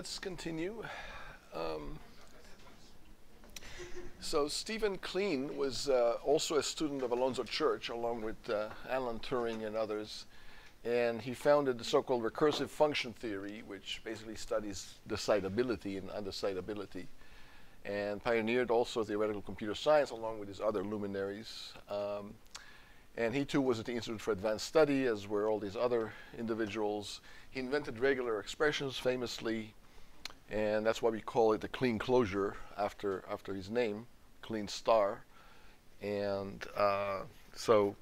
let's continue. So Stephen Kleene was also a student of Alonzo Church, along with Alan Turing and others, and he founded the so-called recursive function theory, which basically studies decidability and undecidability, and pioneered also theoretical computer science along with his other luminaries. And he too was at the Institute for Advanced Study, as were all these other individuals. He invented regular expressions famously, and that's why we call it the Kleene closure after his name, Kleene star. And so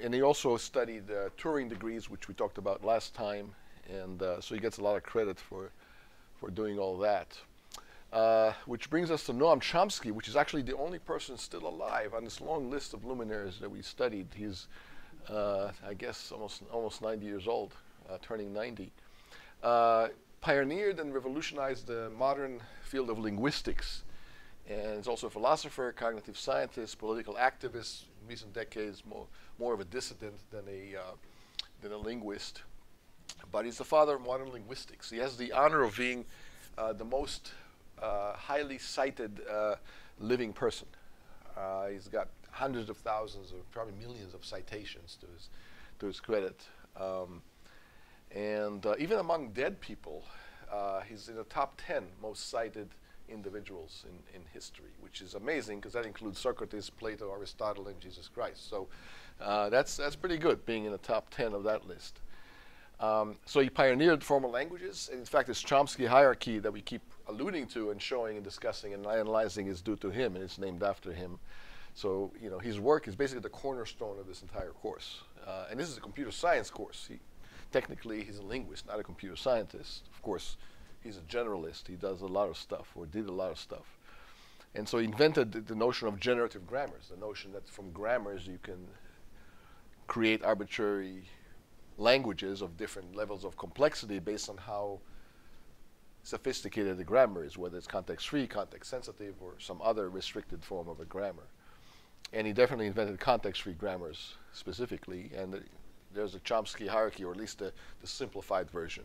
and he also studied Turing degrees, which we talked about last time, and so he gets a lot of credit for doing all that. Which brings us to Noam Chomsky, which is actually the only person still alive on this long list of luminaries that we studied. He's, I guess, almost 90 years old, turning 90. Pioneered and revolutionized the modern field of linguistics, and is also a philosopher, cognitive scientist, political activist. In recent decades, more of a dissident than a linguist. But he's the father of modern linguistics. He has the honor of being the most highly cited living person. He's got hundreds of thousands, or probably millions of citations to his credit. And even among dead people, he's in the top 10 most cited individuals in history, which is amazing because that includes Socrates, Plato, Aristotle, and Jesus Christ. So that's pretty good, being in the top 10 of that list. So he pioneered formal languages, and in fact this Chomsky hierarchy that we keep alluding to and showing and discussing and analyzing is due to him, and it's named after him. So his work is basically the cornerstone of this entire course. And this is a computer science course. Technically he's a linguist, not a computer scientist. Of course, he's a generalist. He does a lot of stuff, or did a lot of stuff. And so he invented the notion of generative grammars, the notion that from grammars you can create arbitrary languages of different levels of complexity based on how sophisticated the grammar is, whether it's context-free, context-sensitive, or some other restricted form of a grammar. And he definitely invented context-free grammars specifically, and there's a Chomsky hierarchy, or at least the simplified version.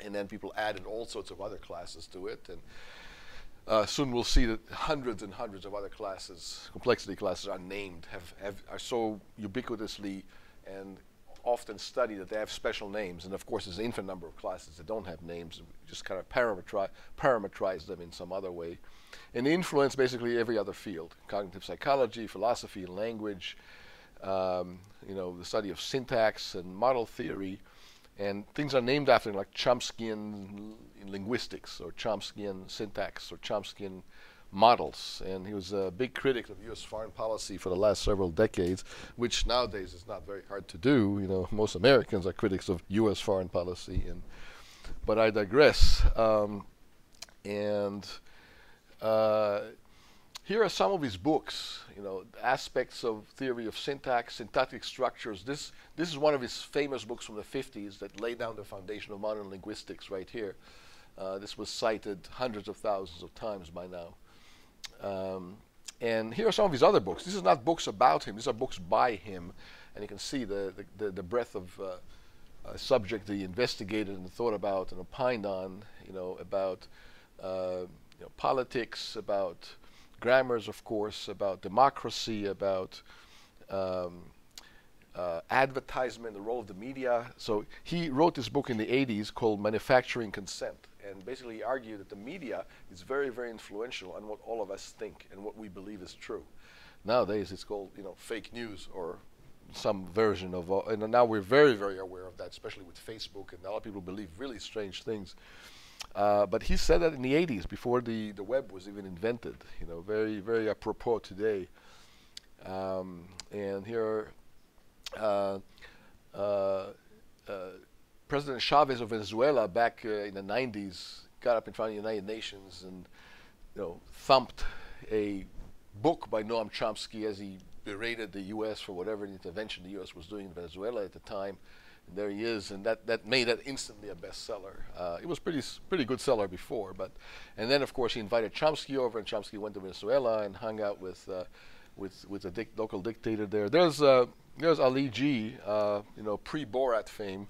And then people added all sorts of other classes to it, and soon we'll see that hundreds and hundreds of other classes, complexity classes, are named, are so ubiquitously and often studied that they have special names. And of course there's an infinite number of classes that don't have names. We just kind of parameterize them in some other way. And they influence basically every other field: cognitive psychology, philosophy, language, the study of syntax and model theory. And things are named after him, like Chomskyan linguistics, or Chomskyan syntax, or Chomskyan models. And he was a big critic of U.S. foreign policy for the last several decades, which nowadays is not very hard to do. Most Americans are critics of U.S. foreign policy. But I digress. Here are some of his books, aspects of theory of syntax, syntactic structures. This is one of his famous books from the 50s that laid down the foundation of modern linguistics right here. This was cited hundreds of thousands of times by now. And here are some of his other books. These are not books about him. These are books by him. And you can see the breadth of subject that he investigated and thought about and opined on, about politics, about grammars, of course, about democracy, about advertisement, the role of the media. So he wrote this book in the 80s called Manufacturing Consent, and basically argued that the media is very, very influential on what all of us think and what we believe is true. Nowadays it's called, fake news, or some version of, and now we're very, very aware of that, especially with Facebook, and a lot of people believe really strange things. But he said that in the 80s, before the web was even invented, very, very apropos today. And here President Chavez of Venezuela back in the 90s got up in front of the United Nations and thumped a book by Noam Chomsky as he berated the U.S. for whatever intervention the U.S. was doing in Venezuela at the time. And there he is, and that made that instantly a bestseller. It was pretty good seller before, and then of course he invited Chomsky over, and Chomsky went to Venezuela and hung out with the local dictator there. There's Ali G, pre-Borat fame,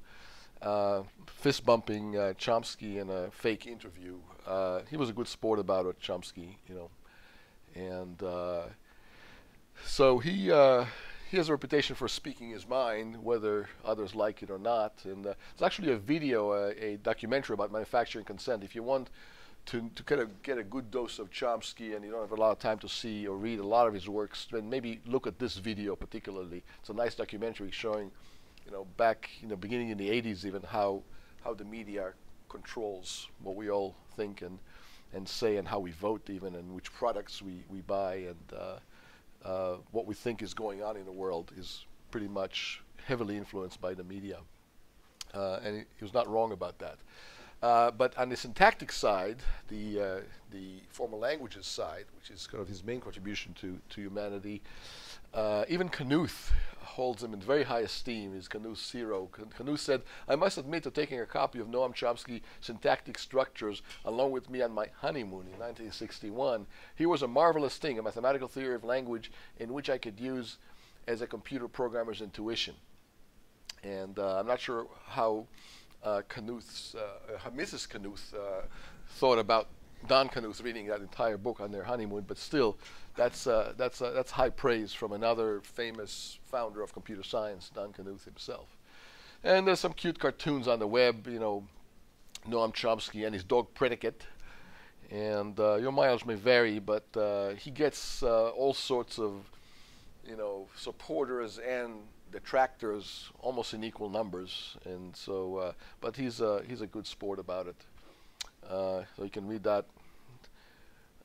fist-bumping Chomsky in a fake interview. He was a good sport about it, Chomsky, you know. And so he has a reputation for speaking his mind, whether others like it or not. And it's actually a video, a documentary about manufacturing consent. If you want to kind of get a good dose of Chomsky and you don't have a lot of time to see or read a lot of his works, then maybe look at this video particularly. It's a nice documentary showing, you know, back, you know, beginning in the 80s even, how the media controls what we all think and say, and how we vote even, and which products we buy, and what we think is going on in the world is pretty much heavily influenced by the media. And he was not wrong about that. But on the syntactic side, the formal languages side, which is kind of his main contribution to humanity, even Knuth holds him in very high esteem. Is Knuth's hero. Knuth said, "I must admit to taking a copy of Noam Chomsky's Syntactic Structures along with me on my honeymoon in 1961. He was a marvelous thing, a mathematical theory of language in which I could use as a computer programmer's intuition." And I'm not sure how Knuth's, Mrs. Knuth thought about Don Knuth reading that entire book on their honeymoon, but still, that's high praise from another famous founder of computer science, Don Knuth himself. And there's some cute cartoons on the web, you know, Noam Chomsky and his dog Predicate. And your mileage may vary, but he gets all sorts of, you know, supporters and detractors almost in equal numbers, and so but he's a good sport about it. So you can read that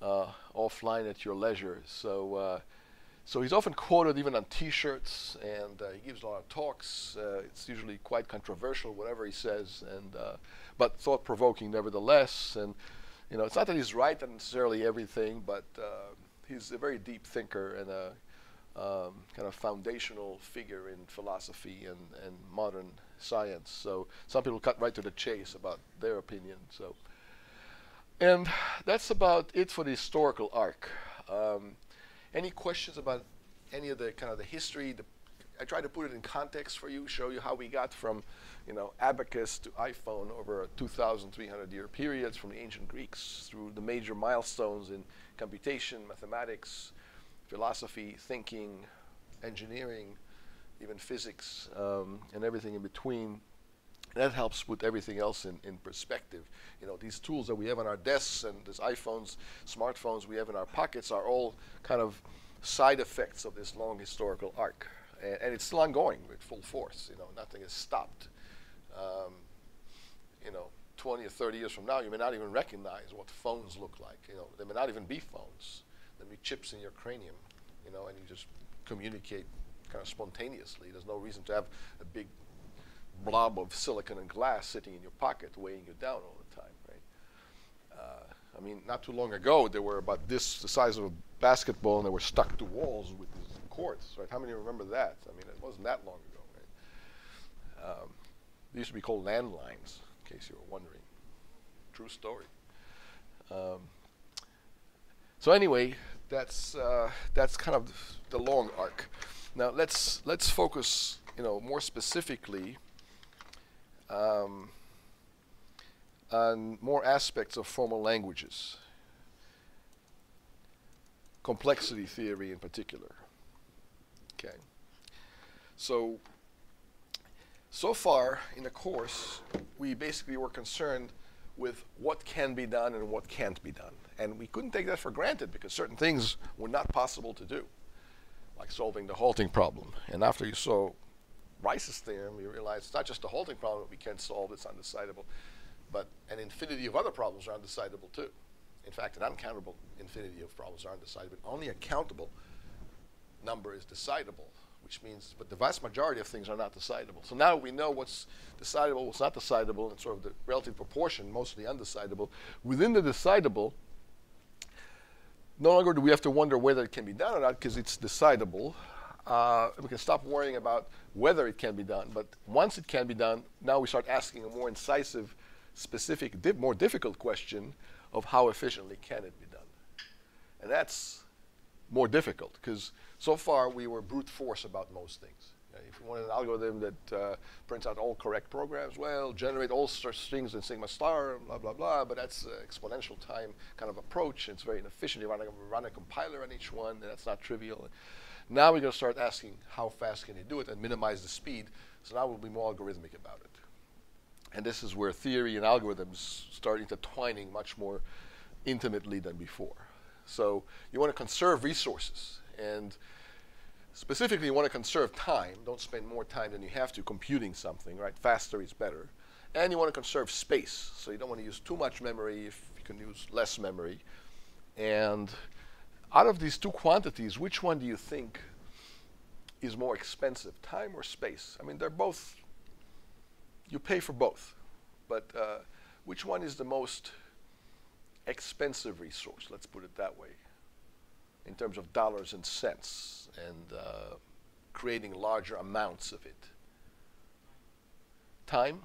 offline at your leisure. So so he's often quoted even on T-shirts, and he gives a lot of talks. It's usually quite controversial, whatever he says, and but thought-provoking nevertheless. And you know, it's not that he's right on necessarily everything, but he's a very deep thinker and a kind of foundational figure in philosophy and modern science. So some people cut right to the chase about their opinion. So, and that's about it for the historical arc. Any questions about any of the kind of the history? I tried to put it in context for you, show you how we got from, you know, abacus to iPhone over a 2,300-year period, from the ancient Greeks through the major milestones in computation, mathematics, philosophy, thinking, engineering, even physics, and everything in between. That helps put everything else in perspective. You know, these tools that we have on our desks and these iPhones, smartphones we have in our pockets are all kind of side effects of this long historical arc. And it's still ongoing with full force. You know, nothing has stopped. You know, 20 or 30 years from now, you may not even recognize what phones look like. You know, there may not even be phones. There'll be chips in your cranium, you know, and you just communicate kind of spontaneously. There's no reason to have a big blob of silicon and glass sitting in your pocket weighing you down all the time, right? I mean, not too long ago, they were about this, the size of a basketball, and they were stuck to walls with these cords, right? How many remember that? I mean, it wasn't that long ago, right? They used to be called landlines, in case you were wondering. True story. So anyway, that's kind of the long arc. Now let's focus, you know, more specifically on more aspects of formal languages, complexity theory in particular. Okay. So far in the course, we basically were concerned with what can be done and what can't be done. And we couldn't take that for granted because certain things were not possible to do, like solving the halting problem. And after you saw Rice's theorem, you realize it's not just the halting problem that we can't solve, it's undecidable, but an infinity of other problems are undecidable too. In fact, an uncountable infinity of problems are undecidable. Only a countable number is decidable, which means, but the vast majority of things are not decidable. So now we know what's decidable, what's not decidable, and sort of the relative proportion, mostly undecidable. Within the decidable, no longer do we have to wonder whether it can be done or not, because it's decidable. We can stop worrying about whether it can be done. But once it can be done, now we start asking a more incisive, specific, more difficult question of how efficiently can it be done. And that's more difficult, because so far we were brute force about most things. If you want an algorithm that prints out all correct programs, well, generate all strings in sigma star, blah, blah, blah, but that's exponential time kind of approach. It's very inefficient. You want to run a compiler on each one, and that's not trivial. Now we're going to start asking how fast can you do it and minimize the speed. So now we'll be more algorithmic about it. And this is where theory and algorithms start intertwining much more intimately than before. So you want to conserve resources. And specifically, you want to conserve time. Don't spend more time than you have to computing something, right? Faster is better. And you want to conserve space. So you don't want to use too much memory if you can use less memory. And out of these two quantities, which one do you think is more expensive, time or space? I mean, they're both, you pay for both. But which one is the most expensive resource? Let's put it that way, in terms of dollars and cents and creating larger amounts of it. Time?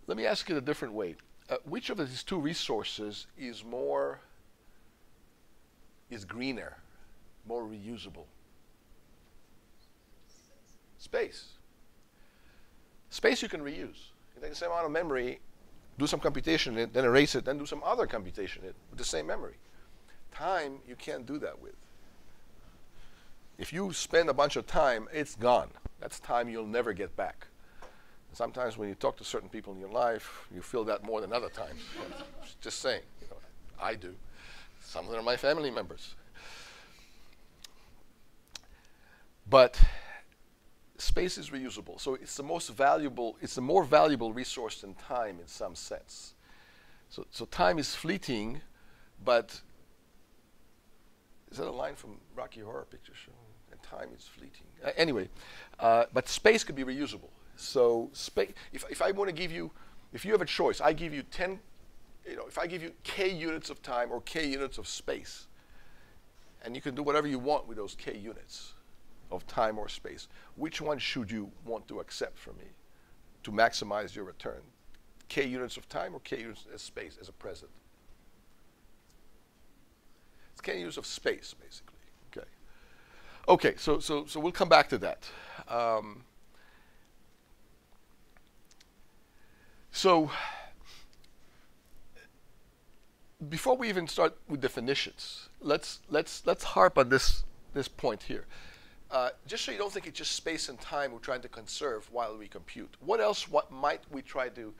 Let me ask it a different way. Which of these two resources is greener, more reusable? Space. Space you can reuse. You take the same amount of memory, do some computation in it, then erase it, then do some other computation in it with the same memory. Time, you can't do that with. If you spend a bunch of time, it's gone. That's time you'll never get back. And sometimes when you talk to certain people in your life, you feel that more than other times. Just saying. You know, I do. Some of them are my family members. But space is reusable. So it's the most valuable, it's a more valuable resource than time in some sense. So time is fleeting, but is that a line from Rocky Horror Picture Show? And time is fleeting. Anyway, but space could be reusable. So if I want to give you, if you have a choice, I give you 10, if I give you k units of time or k units of space, and you can do whatever you want with those k units of time or space, which one should you want to accept from me to maximize your return? K units of time or k units of space as a present? It's k units of space, basically. Okay. Okay, so we'll come back to that. So before we even start with definitions, let's harp on this point here. Just so you don't think it's just space and time we're trying to conserve while we compute. What else might we try to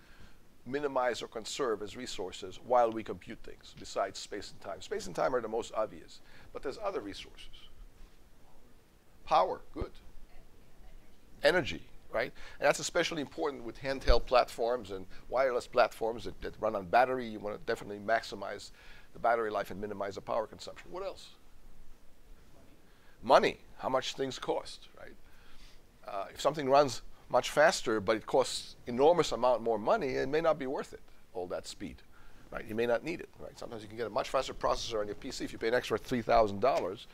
minimize or conserve as resources while we compute things besides space and time? Space and time are the most obvious, but there's other resources. Power, good. Energy, right? And that's especially important with handheld platforms and wireless platforms that run on battery. You want to definitely maximize the battery life and minimize the power consumption. What else? Money, how much things cost, right? If something runs much faster, but it costs enormous amount more money, it may not be worth it, all that speed, right? You may not need it, right? Sometimes you can get a much faster processor on your PC if you pay an extra $3,000,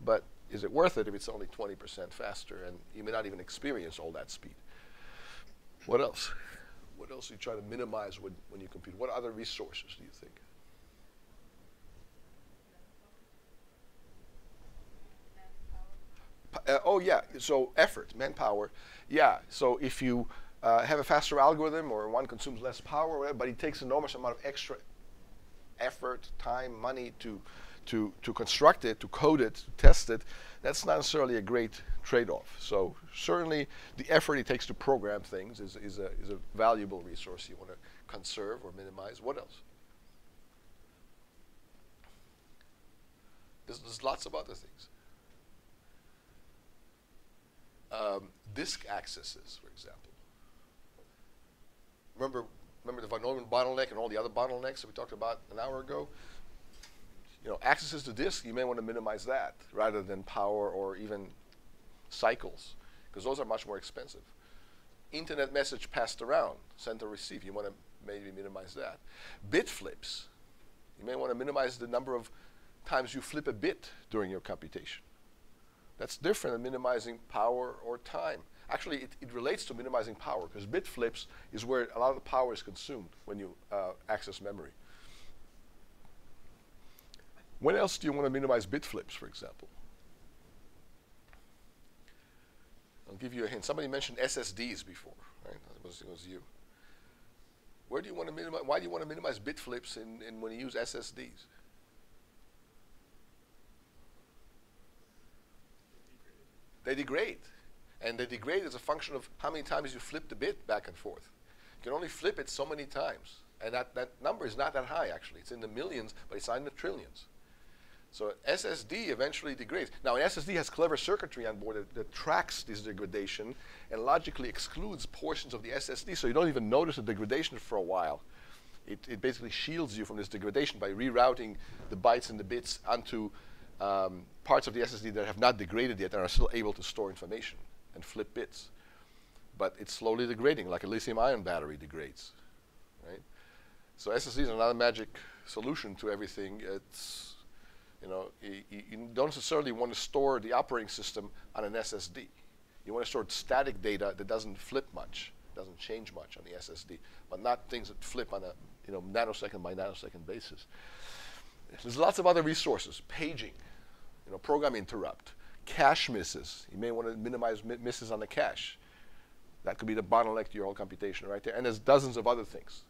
but is it worth it if it's only 20% faster, and you may not even experience all that speed? What else? What else do you try to minimize when you compute? What other resources do you think? Oh yeah, so effort, manpower. Yeah, so if you have a faster algorithm or one consumes less power, but it takes an enormous amount of extra effort, time, money to construct it, to code it, to test it, that's not necessarily a great trade-off. So certainly the effort it takes to program things is a valuable resource you want to conserve or minimize. What else? There's lots of other things. Disk accesses, for example. Remember the Van Neumann bottleneck and all the other bottlenecks that we talked about an hour ago? Accesses to disk, you may want to minimize that rather than power or even cycles, because those are much more expensive. Internet message passed around, sent or received, you want to maybe minimize that. Bit flips, you may want to minimize the number of times you flip a bit during your computation. That's different than minimizing power or time. Actually, it relates to minimizing power, because bit flips is where a lot of the power is consumed when you access memory. When else do you want to minimize bit flips, for example? I'll give you a hint. Somebody mentioned SSDs before, right? It was you. Where do you want to minimize? Why do you want to minimize bit flips when you use SSDs? They degrade. And they degrade as a function of how many times you flip the bit back and forth. You can only flip it so many times. And that number is not that high, actually. It's in the millions, but it's not in the trillions. So SSD eventually degrades. Now, an SSD has clever circuitry on board that tracks this degradation and logically excludes portions of the SSD, so you don't even notice the degradation for a while. It basically shields you from this degradation by rerouting the bytes and the bits onto parts of the SSD that have not degraded yet and are still able to store information and flip bits. But it's slowly degrading, like a lithium-ion battery degrades, right? So SSDs are not a magic solution to everything. It's, you know, you don't necessarily want to store the operating system on an SSD. You want to store static data that doesn't flip much, doesn't change much on the SSD, but not things that flip on a, you know, nanosecond by nanosecond basis. There's lots of other resources. Paging, you know, program interrupt, cache misses. You may want to minimize misses on the cache. That could be the bottleneck to your whole computation right there. And there's dozens of other things.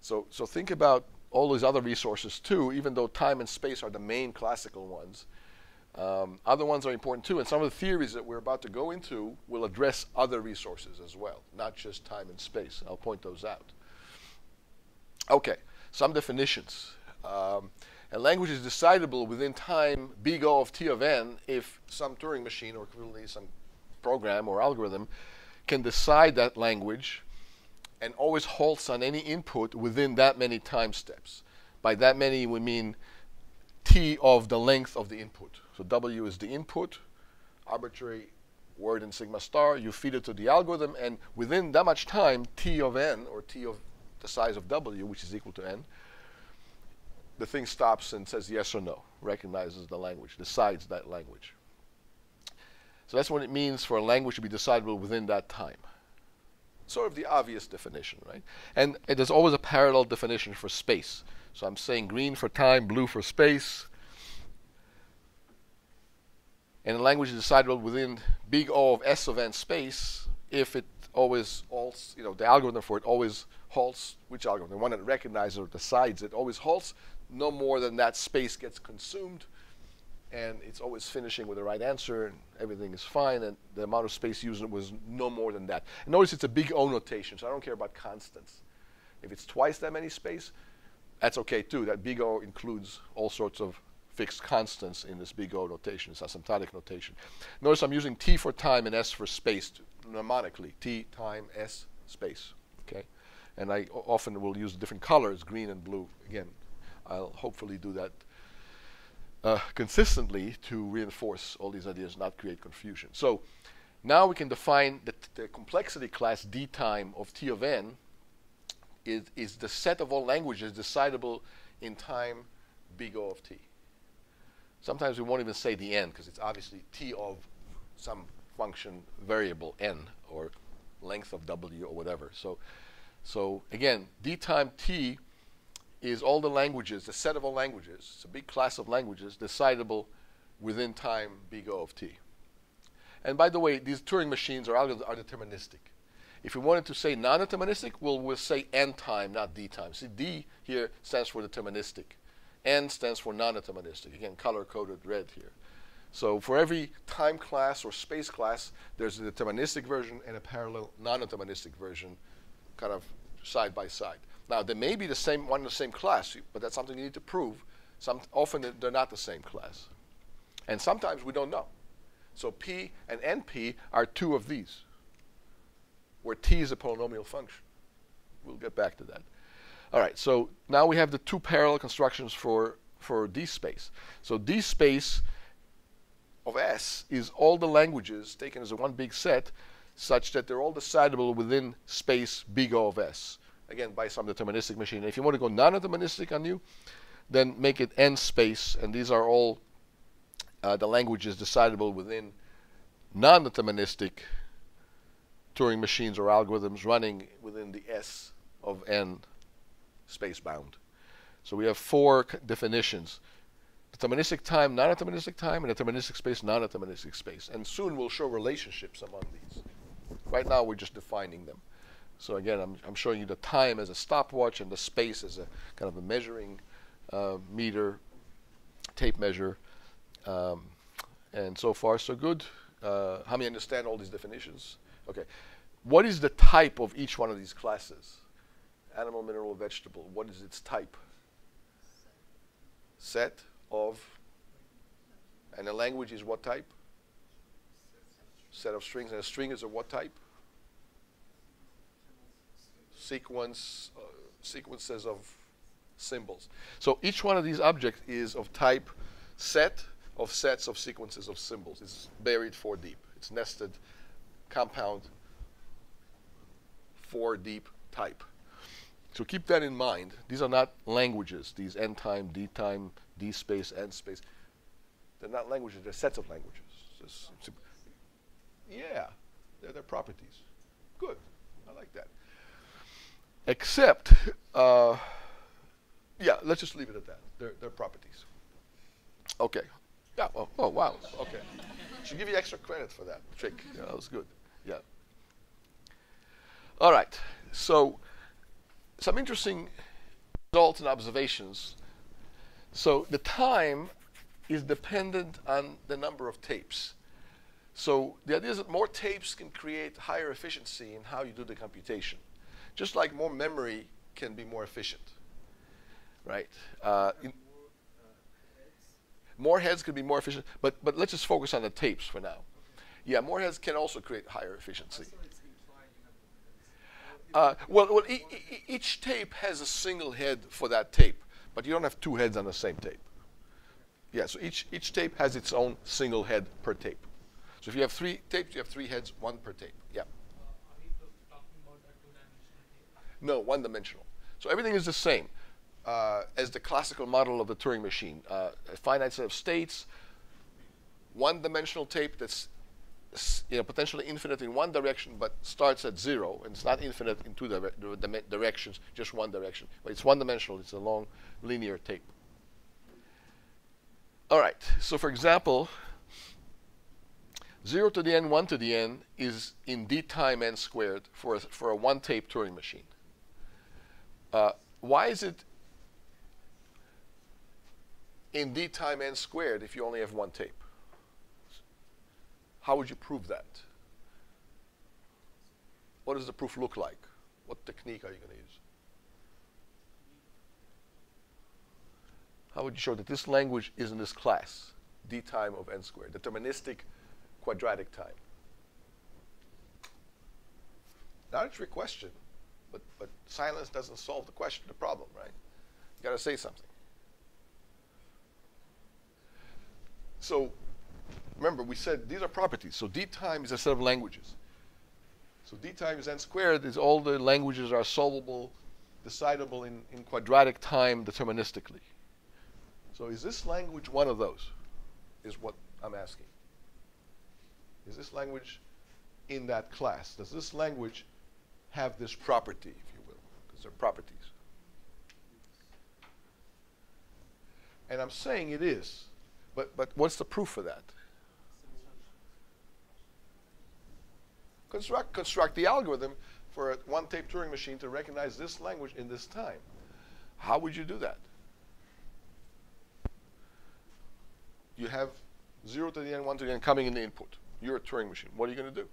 So think about all these other resources too, even though time and space are the main classical ones. Other ones are important too, and some of the theories that we're about to go into will address other resources as well, not just time and space. I'll point those out. Okay, some definitions. A language is decidable within time big O of t of n if some Turing machine, or clearly some program or algorithm, can decide that language and always halts on any input within that many time steps. By that many, we mean t of the length of the input. So w is the input, arbitrary word in sigma star. You feed it to the algorithm, and within that much time, t of n, or t of the size of w, which is equal to n, the thing stops and says yes or no, recognizes the language, decides that language. So that's what it means for a language to be decidable within that time. Sort of the obvious definition, right? And there's always a parallel definition for space. So I'm saying green for time, blue for space. And a language is decidable within big O of s of n space if it always halts, you know, the algorithm for it always halts. Which algorithm? The one that recognizes or decides it always halts no more than that space gets consumed, and it's always finishing with the right answer, and everything is fine, and the amount of space used was no more than that. And notice it's a big O notation, so I don't care about constants. If it's twice that many space, that's okay too. That big O includes all sorts of fixed constants in this big O notation. It's asymptotic notation. Notice I'm using t for time and s for space mnemonically. T, time, s, space. Okay? And I often will use different colors, green and blue. Again, I'll hopefully do that consistently to reinforce all these ideas, not create confusion. So now we can define that the complexity class d time of t of n is the set of all languages decidable in time big O of t. Sometimes we won't even say the n, because it's obviously t of some function variable n, or length of w, or whatever. So again, d time t is all the languages, the set of all languages. It's a big class of languages decidable within time big O of t. And by the way, these Turing machines or algorithms are deterministic. If we wanted to say non-deterministic, we'll say n time, not d time. See, d here stands for deterministic. N stands for non-deterministic. Again, color-coded red here. So for every time class or space class, there's a deterministic version and a parallel non-deterministic version, kind of side by side. Now, they may be the same one in the same class, but that's something you need to prove. Often they're not the same class. And sometimes we don't know. So P and NP are two of these, where T is a polynomial function. We'll get back to that. All right, so now we have the two parallel constructions for D space. So D space of S is all the languages taken as a one big set, such that they're all decidable within space big O of S. Again, by some deterministic machine. If you want to go non-deterministic on you, then make it n space, and these are all the languages decidable within non-deterministic Turing machines or algorithms running within the S of n space bound. So we have four definitions. deterministic time, non-deterministic time, and deterministic space, non-deterministic space. And soon we'll show relationships among these. Right now we're just defining them. So again, I'm showing you the time as a stopwatch and the space as a kind of a measuring meter, tape measure. And so far, so good. How many understand all these definitions? Okay. What is the type of each one of these classes? Animal, mineral, vegetable. What is its type? Set of. And a language is what type? Set of strings. And a string is of what type? Sequences of symbols. So each one of these objects is of type set of sets of sequences of symbols. It's buried 4 deep. It's nested, compound, 4 deep type. So keep that in mind. These are not languages. These n time, d space, n space. They're not languages. They're sets of languages. Yeah, they're properties. Good. I like that. Except, yeah, let's just leave it at that. They're properties. Okay. Yeah. Oh, wow. Okay. Should give you extra credit for that trick. Yeah, that was good. Yeah. All right. So, some interesting results and observations. So, the time is dependent on the number of tapes. So, the idea is that more tapes can create higher efficiency in how you do the computation. Just like more memory can be more efficient, right? More heads could be more efficient, but let's just focus on the tapes for now. Yeah, more heads can also create higher efficiency. Well, each tape has a single head for that tape, but you don't have 2 heads on the same tape. Yeah, so each tape has its own single head per tape. So if you have 3 tapes, you have 3 heads, 1 per tape. Yeah. No, one-dimensional. So everything is the same as the classical model of the Turing machine. A finite set of states, one-dimensional tape that's potentially infinite in one direction, but starts at 0, and it's not infinite in 2 directions, just one direction. But it's one-dimensional. It's a long linear tape. All right. So for example, 0 to the n, 1 to the n is in d time n squared for a one-tape Turing machine. Why is it in d time n squared if you only have 1 tape? How would you prove that? What does the proof look like? What technique are you going to use? How would you show that this language is in this class, d time of n squared, deterministic quadratic time? Not a trick question. But silence doesn't solve the question, the problem, right? You got to say something. So remember, we said these are properties. So d time is a set of languages. So d times n squared is all the languages are solvable, decidable in quadratic time deterministically. So is this language one of those? Is what I'm asking. Is this language in that class? Does this language have this property, if you will, because they're properties? And I'm saying it is, but what's the proof for that? Construct the algorithm for a one-tape Turing machine to recognize this language in this time. How would you do that? You have 0 to the n, 1 to the n coming in the input. You're a Turing machine. What are you going to do?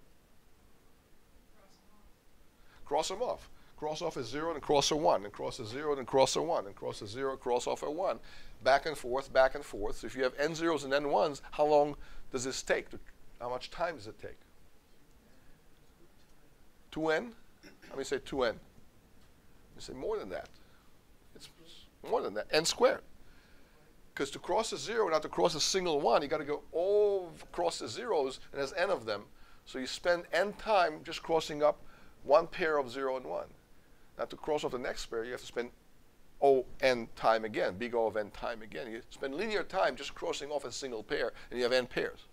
Cross them off. Cross off a 0 and cross a 1, and cross a 0 and cross a 1, and cross a 0, cross off a 1. Back and forth, back and forth. So if you have n zeros and n 1s, how long does this take? How much time does it take? 2n? Let me say 2n. You say more than that. It's more than that. N squared. Because to cross a 0, not to cross a single 1, you got to go all across the zeros, and there's n of them. So you spend n time just crossing up one pair of 0 and 1. Now to cross off the next pair, you have to spend O n time again, big O of n time again. You spend linear time just crossing off a single pair, and you have n pairs.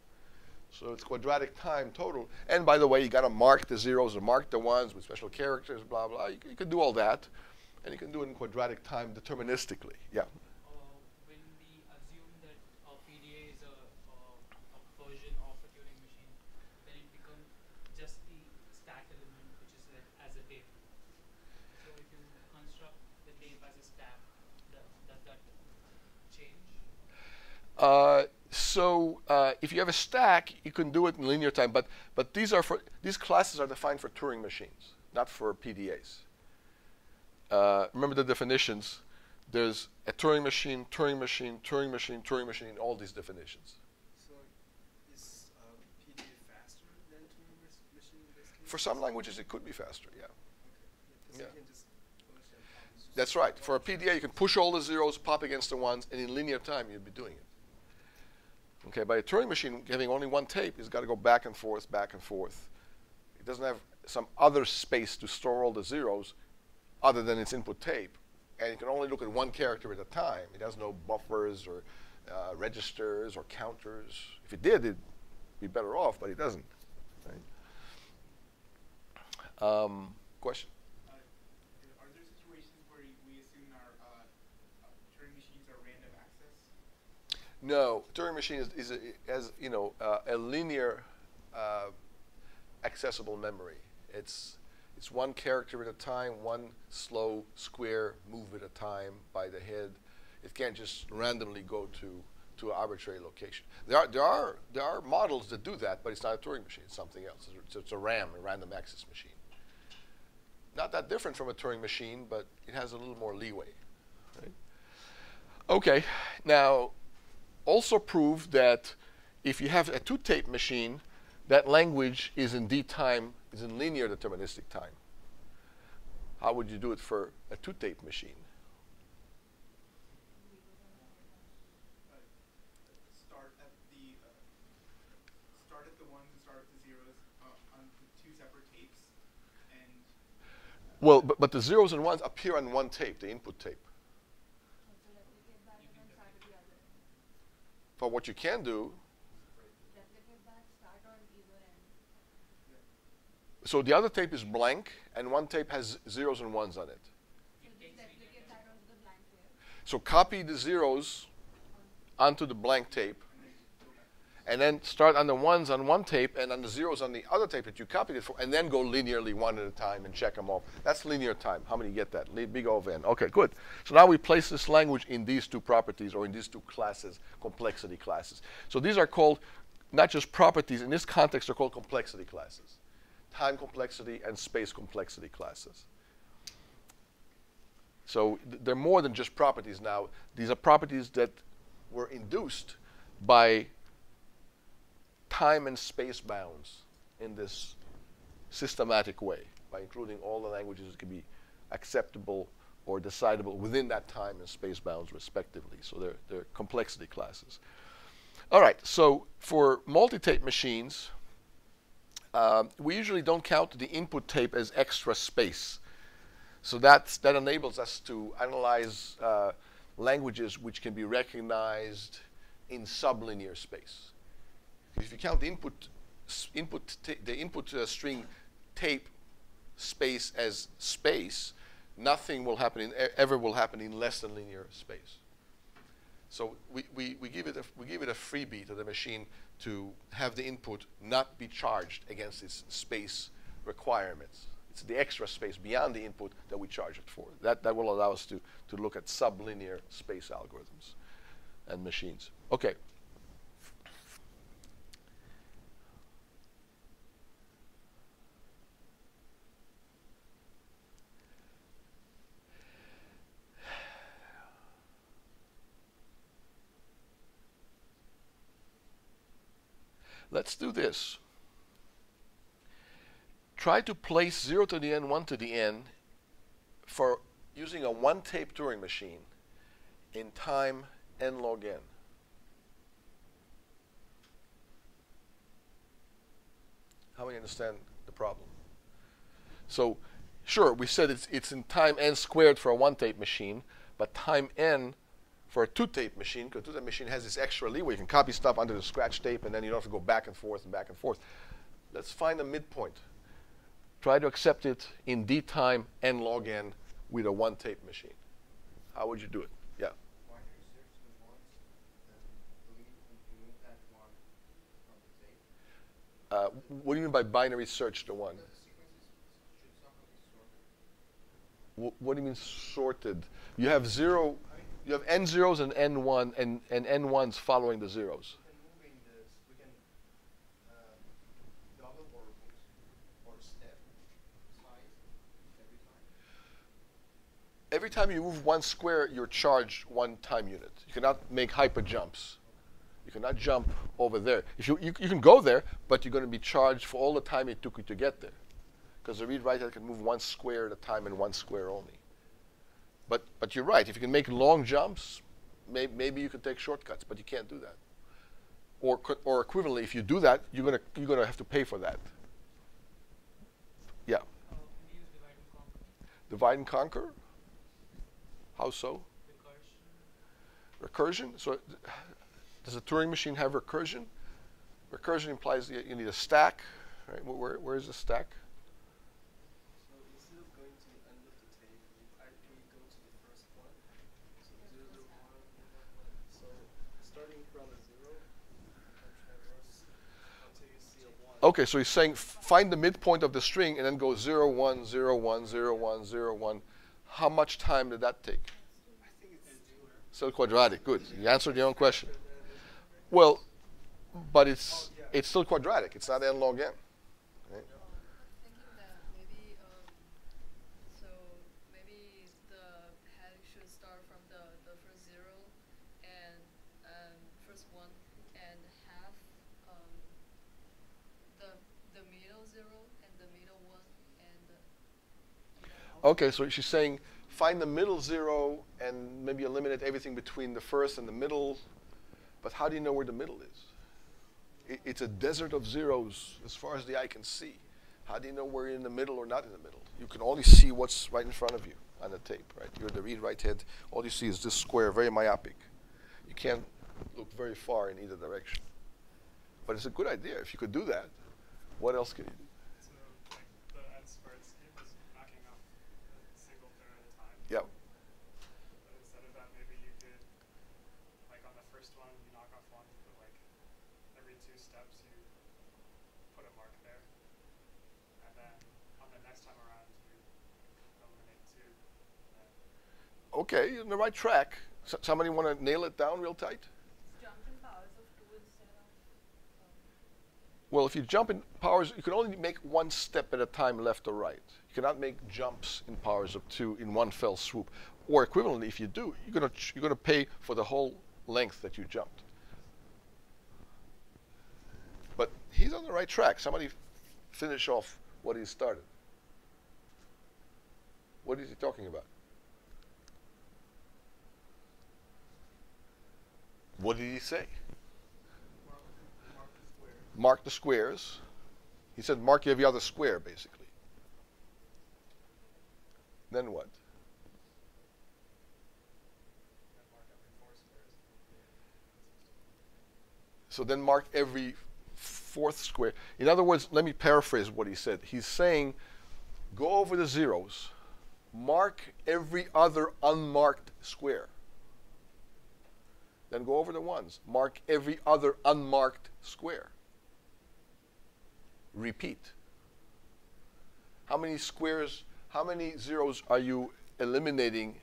So it's quadratic time total. And by the way, you got to mark the zeros or mark the ones with special characters, blah, blah. You can do all that. And you can do it in quadratic time deterministically. Yeah. When we assume that If you have a stack, you can do it in linear time. But these classes are defined for Turing machines, not for PDAs. Remember the definitions. There's a Turing machine, Turing machine, Turing machine, Turing machine, all these definitions. So is PDA faster than Turing machine in this case? For some languages, it could be faster, yeah. Okay. Yeah. You can just push and pop. That's right. For a PDA, you can push all the zeros, pop against the ones, and in linear time, you'd be doing it. Okay, by a Turing machine, having only one tape, it's got to go back and forth, back and forth. It doesn't have some other space to store all the zeros other than its input tape. And it can only look at one character at a time. It has no buffers or registers or counters. If it did, it'd be better off, but it doesn't. Right? Question? Are there situations where we assume our Turing machines are random access? No, Turing machine has a linear accessible memory. It's one character at a time, one slow square move at a time by the head. It can't just randomly go to an arbitrary location. There are models that do that, but it's not a Turing machine. It's something else. It's a RAM, a random access machine. Not that different from a Turing machine, but it has a little more leeway. Right? Okay, now also prove that if you have a two-tape machine, that language is in linear deterministic time. How would you do it for a two-tape machine? Start at the ones and start at the zeros on the two separate tapes, and Well, but the zeros and ones appear on one tape, the input tape. But what you can do, so the other tape is blank, and one tape has zeros and ones on it. So copy the zeros onto the blank tape, and then start on the ones on one tape and on the zeros on the other tape that you copied it for, and then go linearly one at a time and check them off. That's linear time. How many get that? Big O of n. Okay, good. So now we place this language in these two properties, or in these two classes, complexity classes. So these are called not just properties. In this context, they're called complexity classes. Time complexity and space complexity classes. So they're more than just properties now. These are properties that were induced by time and space bounds in this systematic way, by including all the languages that can be acceptable or decidable within that time and space bounds respectively. So they're complexity classes. All right, so for multi-tape machines, we usually don't count the input tape as extra space. So that enables us to analyze languages which can be recognized in sublinear space. If you count the input string tape space as space, nothing will happen ever will happen in less than linear space. So we give it a freebie to the machine to have the input not be charged against its space requirements. It's the extra space beyond the input that we charge it for. That will allow us to look at sublinear space algorithms and machines. Okay. Let's do this. Try to place 0 to the n, 1 to the n for using a one-tape Turing machine in time n log n. How many understand the problem? So, sure, we said it's in time n squared for a one-tape machine, but time n for a two-tape machine, because a two-tape machine has this extra leeway. You can copy stuff onto the scratch tape, and then you don't have to go back and forth and back and forth. Let's find a midpoint. Try to accept it in d time n log n with a one-tape machine. How would you do it? Yeah. Binary search the ones, then remove that one from the tape. What do you mean by binary search the one? The sequences should somehow be sorted. What do you mean sorted? You have 0. You have n zeros and n1 and n1s following the zeros. We can move in this. We can double or step size every time. Every time you move one square, you're charged one time unit. You cannot make hyper jumps. You cannot jump over there. If you can go there, but you're going to be charged for all the time it took you to get there. Because the read-write head can move one square at a time and one square only. But you're right. If you can make long jumps, maybe you could take shortcuts, but you can't do that. Or equivalently, if you do that, you're gonna have to pay for that. Yeah. Can we use divide and conquer? Divide and conquer. How so? Recursion. Recursion. So does a Turing machine have recursion? Recursion implies you need a stack. Right? Where is the stack? So instead of going to the end of the table, we go to the first one. So 0, 0, 1. So starting from a 0 and traverse until you see a 1. Okay, so he's saying find the midpoint of the string and then go 0, 1, 0, 1, 0, 1, 0, 1. How much time did that take? I think it's Still quadratic. Good. You answered your own question. Well, but it's still quadratic. It's not n log n. Right? Thinking that maybe so maybe the head should start from the first 0 and first 1 and half the middle 0 and the middle 1 and Okay, so she's saying find the middle 0 and maybe eliminate everything between the first and the middle. But how do you know where the middle is? It's a desert of zeros as far as the eye can see. How do you know where you're in the middle or not in the middle? You can only see what's right in front of you on the tape, right? You're the read-write head. All you see is this square, very myopic. You can't look very far in either direction. But it's a good idea. If you could do that, what else could you do? So like the end squared scheme is knocking off a single pair at a time. Yeah. But instead of that, maybe you could, like on the first one, you knock off one, but like every 2 steps you put a mark there. And then on the next time around, you eliminate 2. Okay, you're on the right track. Somebody want to nail it down real tight? jump in powers of 2 instead of Well, if you jump in powers, you can only make one step at a time left or right. You cannot make jumps in powers of 2 in one fell swoop. Or equivalently, if you do, you're gonna pay for the whole length that you jumped. But he's on the right track. Somebody finish off what he started. What is he talking about? What did he say? Mark the squares. He said mark every other square, basically. Then what? Then mark every 4 squares. So then mark every 4th square. In other words, let me paraphrase what he said. He's saying, go over the zeros, mark every other unmarked square. Then go over the ones, mark every other unmarked square. Repeat. How many squares, how many zeros are you eliminating,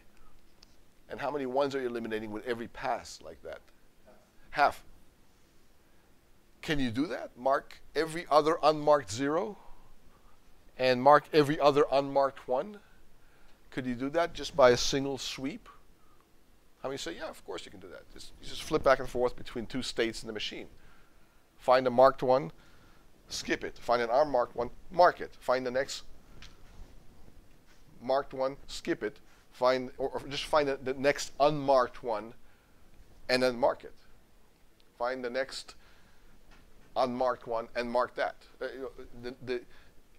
and how many ones are you eliminating with every pass like that? Half. Can you do that? Mark every other unmarked 0 and mark every other unmarked 1? Could you do that just by a single sweep? How many say, yeah, of course you can do that. You just flip back and forth between 2 states in the machine. Find a marked one, skip it. Find an unmarked one, mark it. Find the next marked one, skip it. Or just find the next unmarked one and then mark it. Find the next unmarked one and mark that.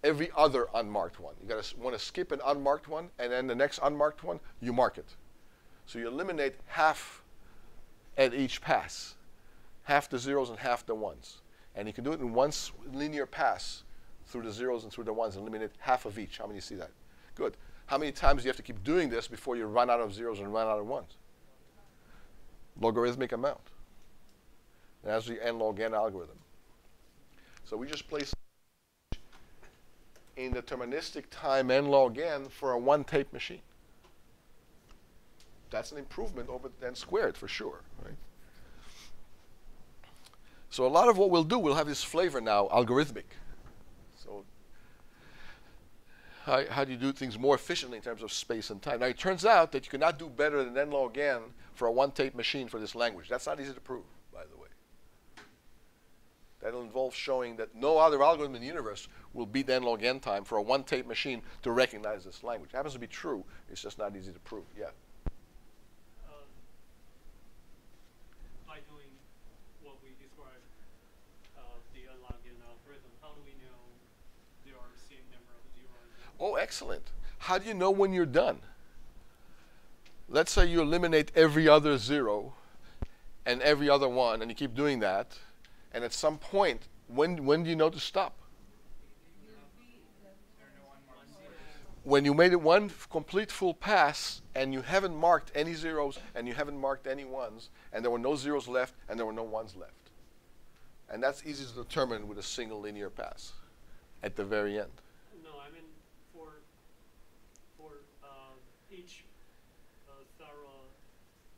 Every other unmarked one. You want to skip an unmarked one, and then the next unmarked one, you mark it. So you eliminate half at each pass, half the zeros and half the ones. And you can do it in one linear pass through the zeros and through the ones, and eliminate half of each. How many see that? Good. How many times do you have to keep doing this before you run out of zeros and run out of ones? Logarithmic amount. And that's the n log n algorithm. So we just place in deterministic time n log n for a 1-tape machine. That's an improvement over n squared for sure, right? So a lot of what we'll do will have this flavor now, algorithmic. So how do you do things more efficiently in terms of space and time? Now it turns out that you cannot do better than n log n for a one-tape machine for this language. That's not easy to prove, by the way. That'll involve showing that no other algorithm in the universe will beat n log n time for a one-tape machine to recognize this language. It happens to be true. It's just not easy to prove. Yeah. By doing what we described, the n log n algorithm, how do we know there are the same number of zeros? Oh, excellent. How do you know when you're done? Let's say you eliminate every other zero and every other one, and you keep doing that. And at some point, when do you know to stop? When you made it one complete full pass, and you haven't marked any zeros, and you haven't marked any ones, and there were no zeros left, and there were no ones left. And that's easy to determine with a single linear pass at the very end. No, I mean for each thorough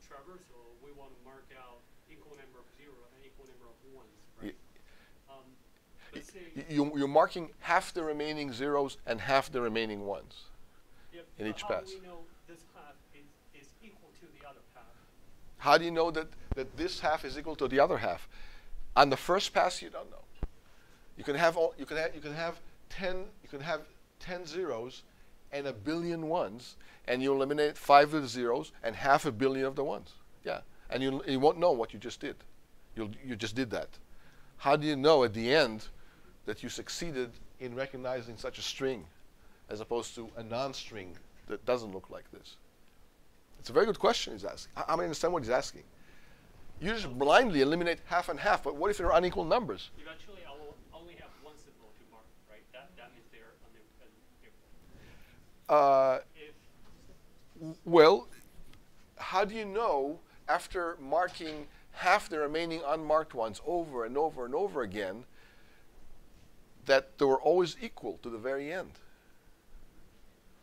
traversal, we want to mark out equal number of zeros and equal number of ones, right? Let's say You're marking half the remaining zeros and half the remaining ones in each how pass. do we know this half is equal to the other half? How do you know that this half is equal to the other half? On the first pass, you don't know. You can have 10 zeros and a billion ones, and you eliminate 5 of the zeros and half a billion of the ones. Yeah, and you won't know what you just did. You just did that. How do you know at the end that you succeeded in recognizing such a string as opposed to a non-string that doesn't look like this? It's a very good question he's asking. I understand what he's asking. You just blindly eliminate half and half, but what if they're unequal numbers? Eventually, I will only have one symbol to mark, right? That means they're unequal. Well, how do you know after marking half the remaining unmarked ones over and over and over again that they were always equal to the very end?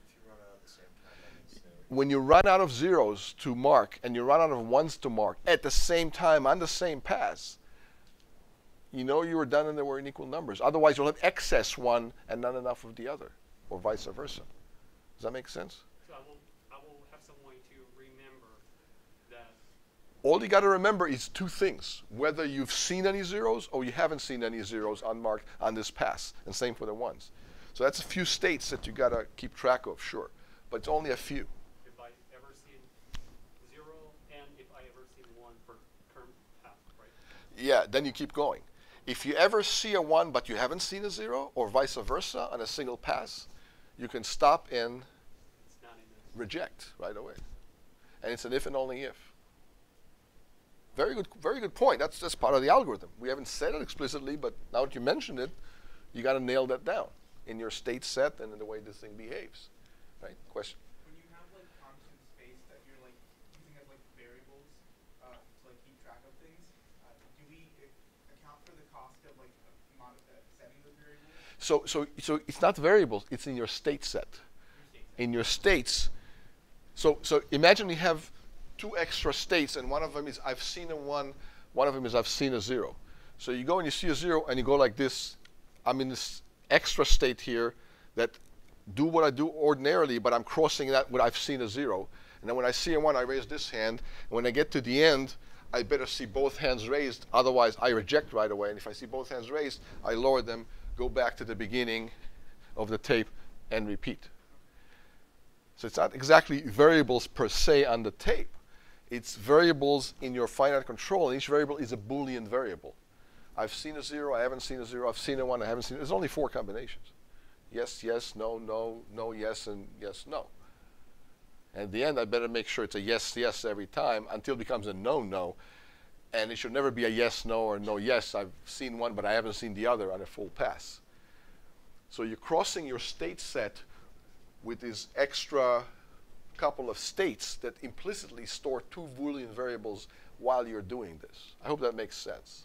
If you run out at the same time, that means When you run out of zeros to mark and you run out of ones to mark at the same time on the same pass, you know you were done and there were unequal numbers. Otherwise, you'll have excess one and not enough of the other, or vice versa. Does that make sense? So I will have some way to remember that. All you got to remember is two things: whether you've seen any zeros or you haven't seen any zeros unmarked on this pass, and same for the ones. So that's a few states that you got to keep track of, sure, but it's only a few. If I ever seen 0 and if I ever seen 1 per term path, right? Yeah, then you keep going. If you ever see a 1 but you haven't seen a 0, or vice versa on a single pass, you can stop and It's not in this. reject right away. And it's an if and only if. Very good point. That's part of the algorithm. We haven't said it explicitly, but now that you mentioned it, you got to nail that down in your state set and in the way this thing behaves. Right? Question? When you have like constant space that you're like using as like variables to like keep track of things, do we account for the cost of like setting those variables? So it's not variables. It's in your state set. In your states. So imagine you have two extra states, and one of them is I've seen a 1, one of them is I've seen a 0. So you go and you see a 0, and you go like this. I'm in this extra state here that do what I do ordinarily, but I'm crossing that when I've seen a 0. And then when I see a 1, I raise this hand. And when I get to the end, I better see both hands raised. Otherwise, I reject right away. And if I see both hands raised, I lower them, go back to the beginning of the tape, and repeat. So it's not exactly variables per se on the tape. It's variables in your finite control, and each variable is a Boolean variable. I've seen a 0, I haven't seen a 0, I've seen a 1, I haven't seen it. There's only 4 combinations. Yes, yes, no, no, no, yes, and yes, no. And at the end, I better make sure it's a yes, yes every time until it becomes a no, no. And it should never be a yes, no, or no, yes. I've seen one, but I haven't seen the other on a full pass. So you're crossing your state set with this extra couple of states that implicitly store 2 Boolean variables while you're doing this. I hope that makes sense.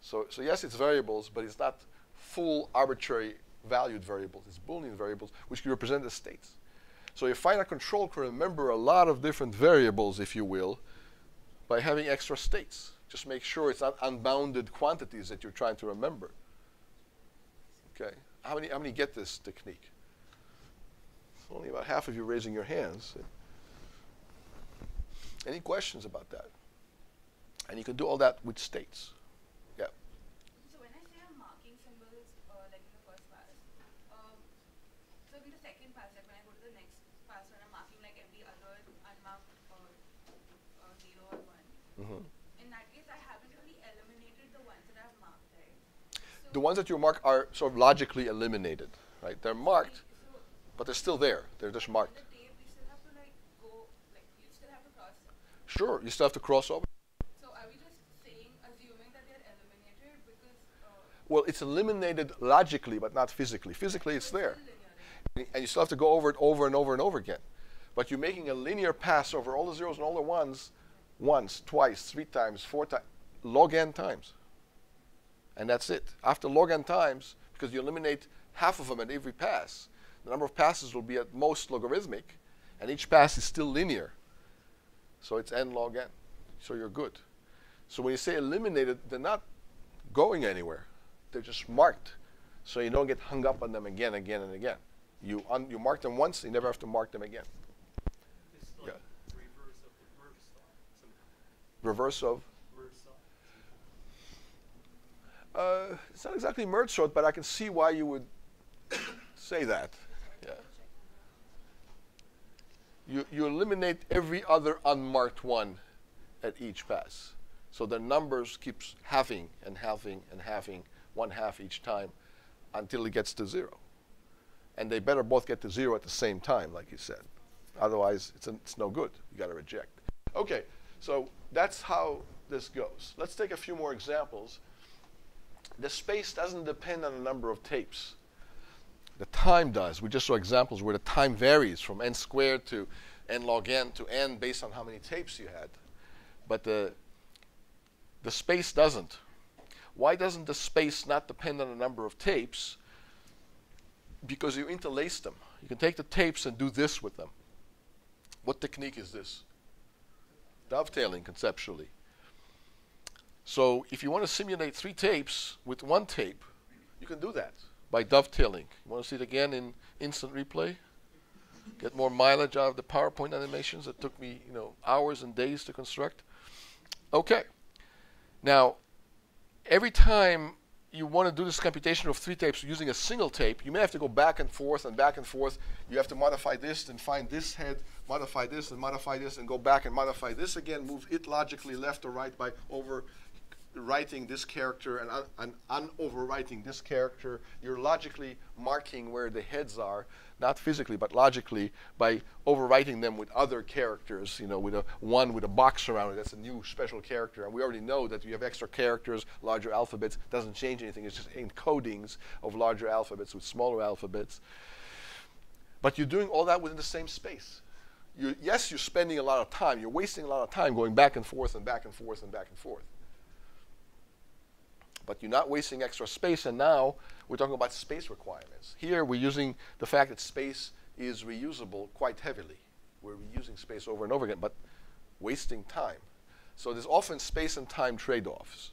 So yes, it's variables, but it's not full arbitrary valued variables. It's Boolean variables, which can represent the states. So your finite control can remember a lot of different variables, if you will, by having extra states. Just make sure it's not unbounded quantities that you're trying to remember. Okay. How many get this technique? Only about half of you raising your hands. Any questions about that? And you can do all that with states. Yeah. So when I say I'm marking symbols, like in the first pass, so in the second pass, like when I go to the next pass, when I'm marking like every other unmarked 0 or 1, in that case, I haven't really eliminated the ones that I've marked, right? So The ones that you mark are sort of logically eliminated, right? They're marked, but they're still there. They're just marked. the tape, you still have to like go, like you still have to cross them. Sure, you still have to cross over. So are we just saying, assuming that they're eliminated because Well, it's eliminated logically, but not physically. Physically, it's there. still linear, right? And you still have to go over it over and over and over again. But you're making a linear pass over all the zeros and all the ones once, twice, 3 times, 4 times, log n times. And that's it. After log n times, because you eliminate half of them at every pass, the number of passes will be at most logarithmic, and each pass is still linear. So it's n log n. So you're good. So when you say eliminated, they're not going anywhere. They're just marked. So you don't get hung up on them again, again, and again. You mark them once, you never have to mark them again. It's like Yeah. reverse of the merge sort somehow. Reverse of? Merge sort. It's not exactly merge sort, but I can see why you would say that. Yeah. You eliminate every other unmarked one at each pass. So the numbers keeps halving and halving and halving, 1/2 each time, until it gets to 0. And they better both get to 0 at the same time, like you said. Otherwise, it's no good. You got to reject. Okay, so that's how this goes. Let's take a few more examples. The space doesn't depend on the number of tapes. The time does. We just saw examples where the time varies from n squared to n log n to n based on how many tapes you had. But the space doesn't. Why doesn't the space not depend on the number of tapes? Because you interlace them. You can take the tapes and do this with them. What technique is this? Dovetailing, conceptually. So if you want to simulate 3 tapes with 1 tape, you can do that by dovetailing. You want to see it again in instant replay? Get more mileage out of the PowerPoint animations that took me, hours and days to construct. Okay. Now, every time you want to do this computation of 3 tapes using a single tape, you may have to go back and forth and back and forth. You have to modify this and find this head, modify this and modify this, and go back and modify this again, move it logically left or right by overwriting this character and unoverwriting this character. You're logically marking where the heads are, not physically, but logically, by overwriting them with other characters, with a 1 with a box around it. That's a new special character. And we already know that you have extra characters, larger alphabets. Doesn't change anything. It's just encodings of larger alphabets with smaller alphabets. But you're doing all that within the same space. Yes, you're spending a lot of time. You're wasting a lot of time going back and forth and back and forth and back and forth. But you're not wasting extra space, and now we're talking about space requirements. Here we're using the fact that space is reusable quite heavily. We're reusing space over and over again, but wasting time. So there's often space and time trade-offs.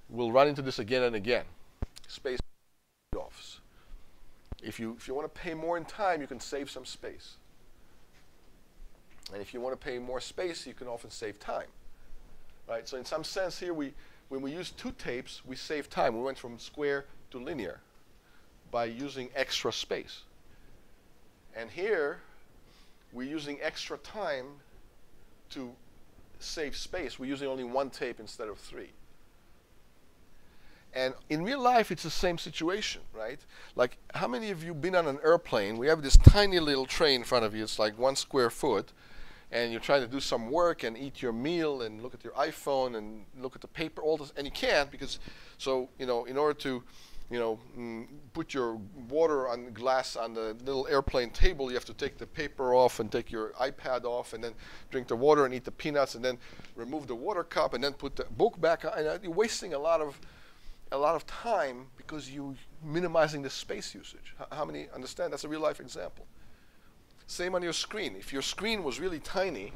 We'll run into this again and again. Space trade-offs. If you want to pay more in time, you can save some space. And if you want to pay more space, you can often save time. Right? So in some sense here, when we use 2 tapes, we save time. We went from square to linear by using extra space. And here, we're using extra time to save space. We're using only 1 tape instead of 3. And in real life, it's the same situation, right? Like, how many of you been on an airplane? We have this tiny little tray in front of you. It's like 1 square foot. And you're trying to do some work and eat your meal and look at your iPhone and look at the paper, all this, and you can't because, in order to, put your water on glass on the little airplane table, you have to take the paper off and take your iPad off and then drink the water and eat the peanuts and then remove the water cup and then put the book back on. And you're wasting a lot of time because you're minimizing the space usage. How many understand? That's a real life example. Same on your screen. If your screen was really tiny,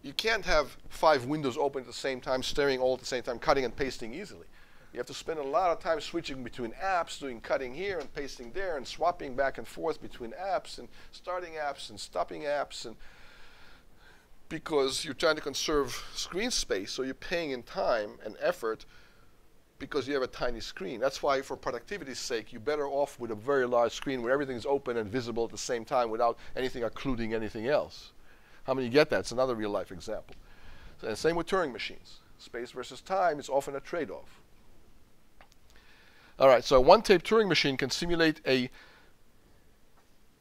you can't have 5 windows open at the same time, staring all at the same time, cutting and pasting easily. You have to spend a lot of time switching between apps, doing cutting here and pasting there, and swapping back and forth between apps, and starting apps and stopping apps, and because you're trying to conserve screen space, so you're paying in time and effort because you have a tiny screen. That's why, for productivity's sake, you're better off with a very large screen where everything's open and visible at the same time without anything occluding anything else. How many get that? It's another real-life example. So, and same with Turing machines. Space versus time is often a trade-off. All right, so a one-tape Turing machine can simulate a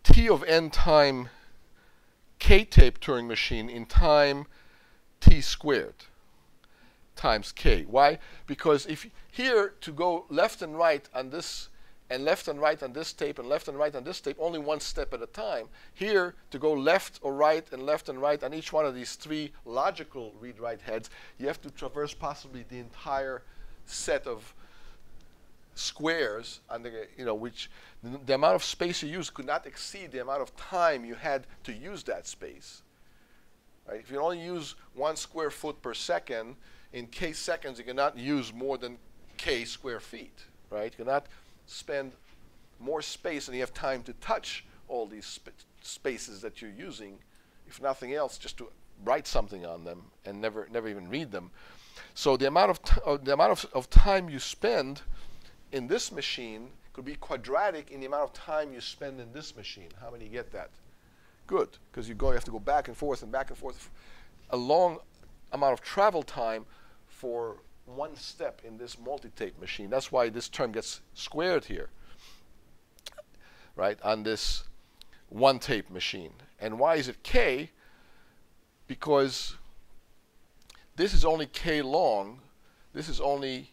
t of n time k-tape Turing machine in time t squared times k. Why? Because if here to go left and right on this, and left and right on this tape, and left and right on this tape, only one step at a time. Here, to go left or right and left and right on each one of these 3 logical read-write heads, you have to traverse possibly the entire set of squares, on the, which the amount of space you use could not exceed the amount of time you had to use that space. Right? If you only use 1 square foot per second, in k seconds you cannot use more than k square feet. Right? You cannot spend more space than you have time to touch all these spaces that you're using, if nothing else, just to write something on them and never even read them. So the amount of time you spend in this machine could be quadratic in the amount of time you spend in this machine. How many get that? Good, because you have to go back and forth, a long amount of travel time for one step in this multi-tape machine. That's why this term gets squared here, right, on this one-tape machine. And why is it k? Because this is only k long. This is only,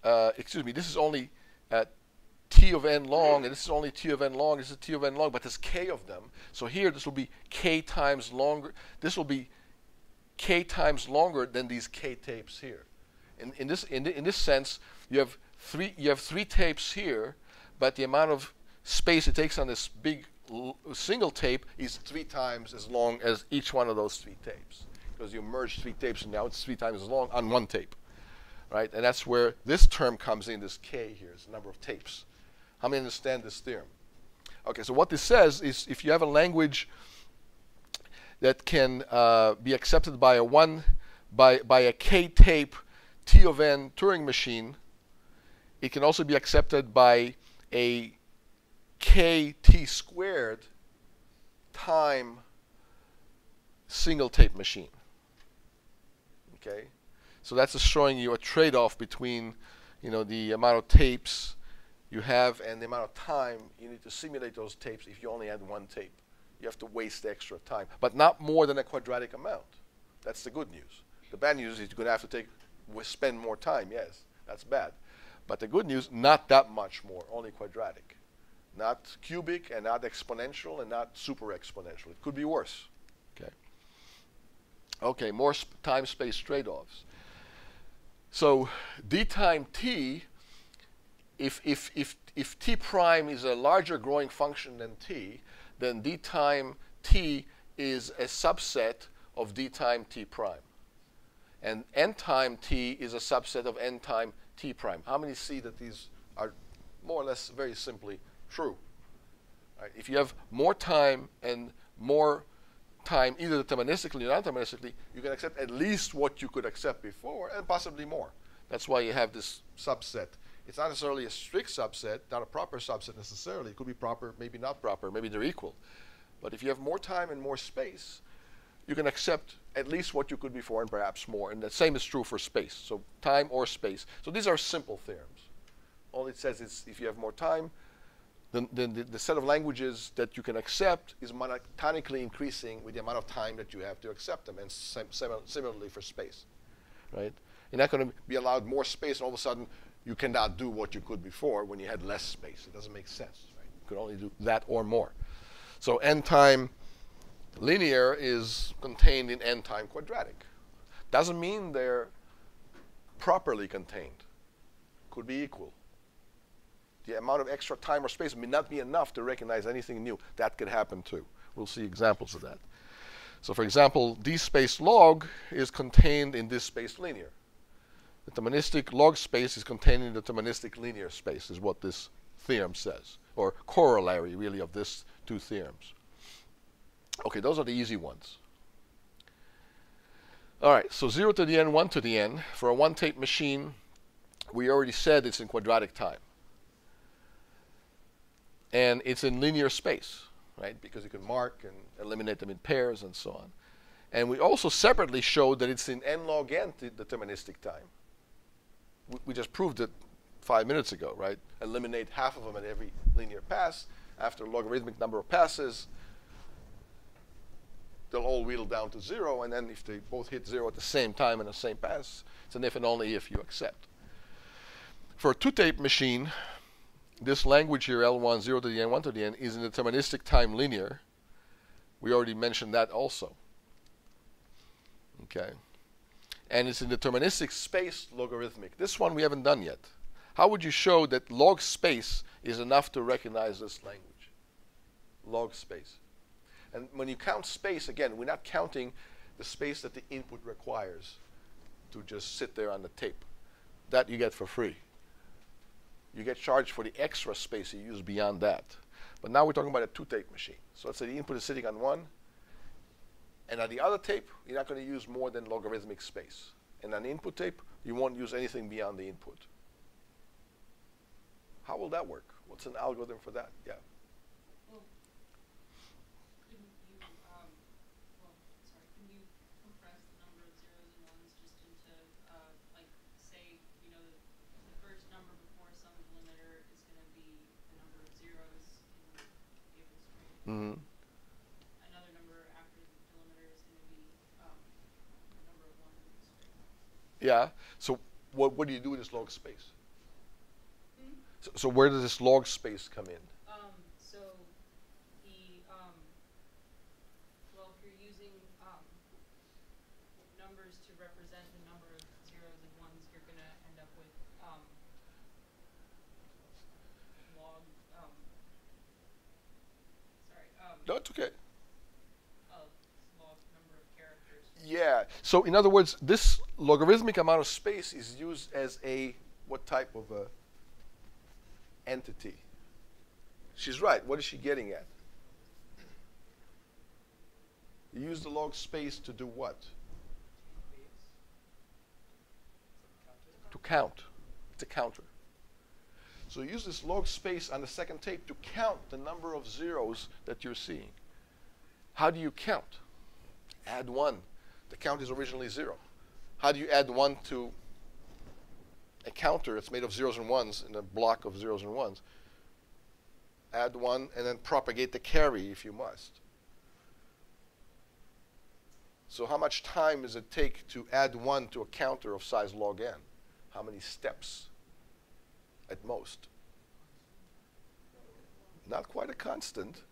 this is only t of n long, and this is only t of n long, this is t of n long, but there's k of them. So here this will be k times longer. This will be k times longer than these k tapes here. In this sense, you have three tapes here, but the amount of space it takes on this big single tape is 3 times as long as each one of those 3 tapes, because you merge 3 tapes and now it's 3 times as long on one tape, right? And that's where this term comes in. This k here is the number of tapes. How many understand this theorem? Okay, so what this says is if you have a language that can be accepted by a k tape t of n Turing machine, it can also be accepted by a kt squared time single tape machine. Okay, so that's just showing you a trade-off between, the amount of tapes you have and the amount of time you need to simulate those tapes. If you only had one tape, you have to waste extra time, but not more than a quadratic amount. That's the good news. The bad news is you're going to have to spend more time. Yes, that's bad. But the good news, not that much more, only quadratic. Not cubic and not exponential and not super exponential. It could be worse. Okay. Okay, more time-space trade-offs. So d time t, if t prime is a larger growing function than t, then d time t is a subset of d time t prime. And n time t is a subset of n time t prime. How many see that these are more or less very simply true? Right? If you have more time and more time, either deterministically or non-deterministically, you can accept at least what you could accept before and possibly more. That's why you have this subset. It's not necessarily a strict subset, not a proper subset necessarily. It could be proper, maybe not proper, maybe they're equal. But if you have more time and more space, you can accept at least what you could before and perhaps more. And the same is true for space, so time or space. So these are simple theorems. All it says is if you have more time, then the set of languages that you can accept is monotonically increasing with the amount of time that you have to accept them, and similarly for space, right? You're not going to be allowed more space, and all of a sudden you cannot do what you could before when you had less space. It doesn't make sense, right? You could only do that or more. So n-time linear is contained in n-time quadratic. Doesn't mean they're properly contained. Could be equal. The amount of extra time or space may not be enough to recognize anything new. That could happen too. We'll see examples of that. So for example, d space log is contained in this space linear. Deterministic log space is contained in deterministic linear space, is what this theorem says, or corollary really of these two theorems. Okay, those are the easy ones. All right, so 0 to the n, 1 to the n. For a one-tape machine, we already said it's in quadratic time. And it's in linear space, right? Because you can mark and eliminate them in pairs and so on. And we also separately showed that it's in n log n deterministic time. We just proved it 5 minutes ago, right? Eliminate half of them at every linear pass. After a logarithmic number of passes, they'll all wheedle down to 0, and then if they both hit 0 at the same time in the same pass, it's an if and only if you accept. For a two-tape machine, this language here, L1, 0 to the n, 1 to the n, is in deterministic time linear. We already mentioned that also. Okay. And it's in deterministic space logarithmic. This one we haven't done yet. How would you show that log space is enough to recognize this language? Log space. And when you count space, again, we're not counting the space that the input requires to just sit there on the tape. That you get for free. You get charged for the extra space you use beyond that. But now we're talking about a two-tape machine. So let's say the input is sitting on one, and on the other tape, you're not going to use more than logarithmic space. And on the input tape, you won't use anything beyond the input. How will that work? What's an algorithm for that? Yeah. Can you compress the number of zeros and ones just into, like, say, you know, the first number before some delimiter is going to be the number of zeros in the able string. Mm-hmm. Another number after the delimiter is going to be the number of ones in the string. Yeah. So what do you do with this log space? So where does this log space come in? So the well, if you're using numbers to represent the number of zeros and ones, you're going to end up with log. No, it's okay. Log number of characters. Yeah. So in other words, this logarithmic amount of space is used as a what type of a entity? She's right. What is she getting at? You use the log space to do what? To count. It's a counter. So you use this log space on the second tape to count the number of zeros that you're seeing. How do you count? Add 1. The count is originally 0. How do you add 1 to a counter that's made of zeros and ones in a block of zeros and ones? Add 1 and then propagate the carry if you must. So how much time does it take to add 1 to a counter of size log n? How many steps at most? Not quite a constant.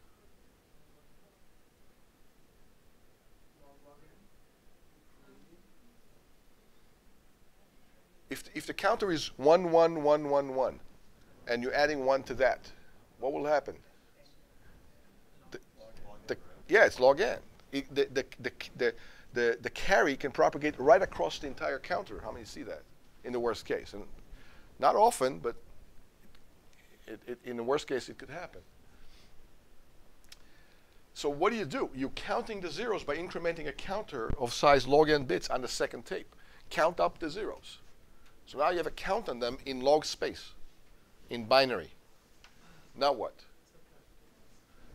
If the counter is 1, 1, 1, 1, 1, and you're adding 1 to that, what will happen? Yeah, it's log n. The carry can propagate right across the entire counter. How many see that? In the worst case. And not often, but in the worst case, it could happen. So what do? You're counting the zeros by incrementing a counter of size log n bits on the second tape. Count up the zeros. So now you have a count on them in log space, in binary. Now what?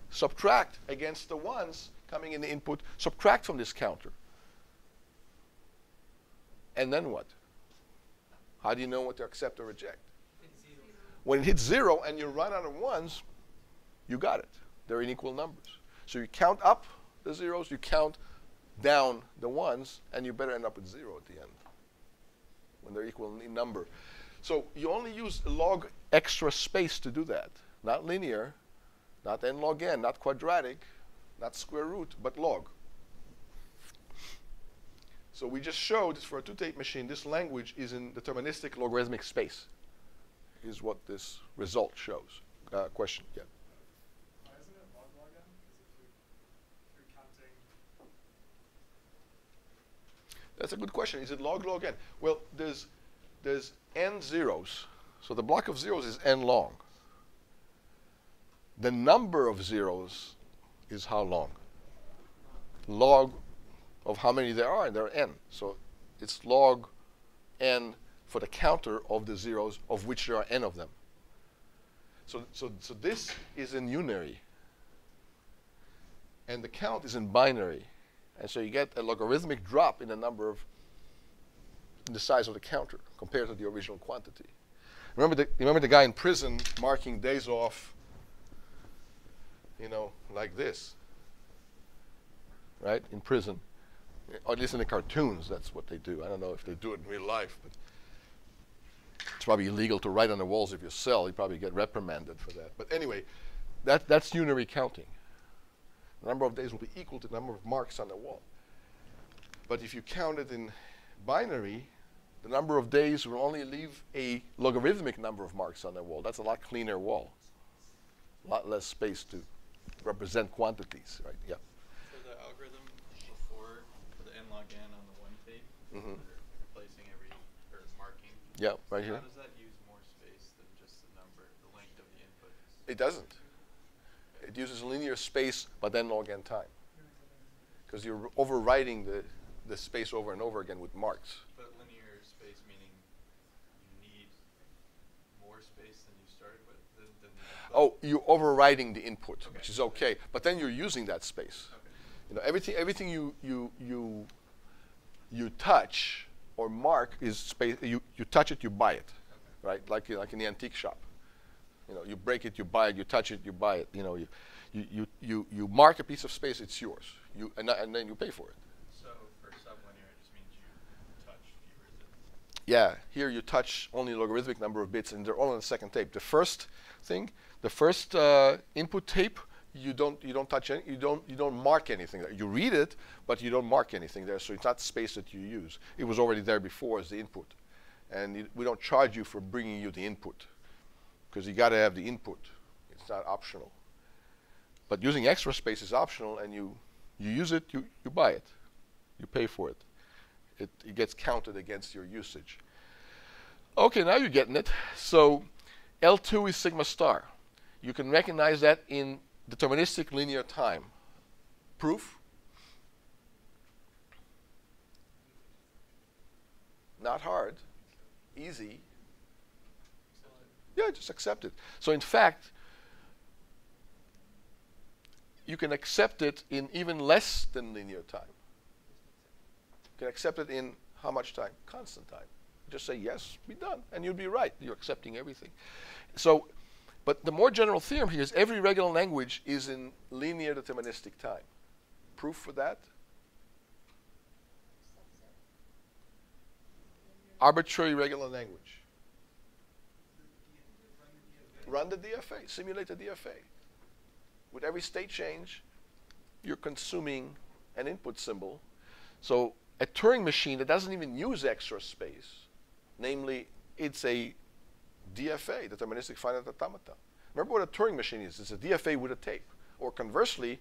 Subtract against the ones coming in the input. Subtract from this counter. And then what? How do you know what to accept or reject? When it hits 0 and you run out of ones, you got it. They're in equal numbers. So you count up the zeros, you count down the ones, and you better end up with 0 at the end when they're equal in number. So you only use log extra space to do that. Not linear, not n log n, not quadratic, not square root, but log. So we just showed for a two-tape machine, this language is in deterministic logarithmic space. is what this result shows. Question? Yeah. Why isn't it log log n? Because if you're counting. That's a good question. Is it log log n? Well, there's n zeros. So the block of zeros is n long. The number of zeros is how long? Log of how many there are, and there are n. So it's log n for the counter of the zeros, of which there are n of them. So this is in unary. And the count is in binary. And so you get a logarithmic drop in the number of, in the size of the counter compared to the original quantity. Remember the guy in prison marking days off, you know, like this, right? In prison, or at least in the cartoons, that's what they do. I don't know if they do it in real life, but it's probably illegal to write on the walls of your cell. You probably get reprimanded for that. But anyway, that's unary counting. The number of days will be equal to the number of marks on the wall. But if you count it in binary, the number of days will only leave a logarithmic number of marks on the wall. That's a lot cleaner wall. A lot less space to represent quantities, right? Yeah. For the algorithm before, for the n log n on the one tape, replacing every, or marking. Yeah, right here. How does that use more space than just the number, the length of the input? It doesn't. It uses linear space, but then log n time. Because you're overwriting the space over and over again with marks. But linear space meaning you need more space than you started with? Than Oh, you're overwriting the input, Okay. which is okay. But then you're using that space. Okay. You know, everything you touch or mark is space. You touch it, you buy it, right? Like in the antique shop. You know, you break it, you buy it. You touch it, you buy it. You know, you mark a piece of space, it's yours. And then you pay for it. So for sublinear, it just means you touch fewer bits. Yeah, here you touch only a logarithmic number of bits, and they're all on the second tape. The first thing, the first input tape, you don't touch any, you don't mark anything there. You read it, but you don't mark anything there. So it's not space that you use. It was already there before as the input, and we don't charge you for bringing you the input, because you got to have the input. It's not optional. But using extra space is optional, and you use it, you buy it, you pay for it. It gets counted against your usage. Okay, now you're getting it. So L2 is sigma star. You can recognize that in deterministic linear time. Proof? Not hard. Easy. Yeah, just accept it. So in fact, you can accept it in even less than linear time. You can accept it in how much time? Constant time. Just say yes, be done, and you'll be right. You're accepting everything. So, but the more general theorem here is every regular language is in linear deterministic time. Proof for that? Arbitrary regular language. Run the DFA, simulate the DFA. With every state change, you're consuming an input symbol. So a Turing machine that doesn't even use extra space, namely, it's a DFA, deterministic finite automata. Remember what a Turing machine is. It's a DFA with a tape. Or conversely,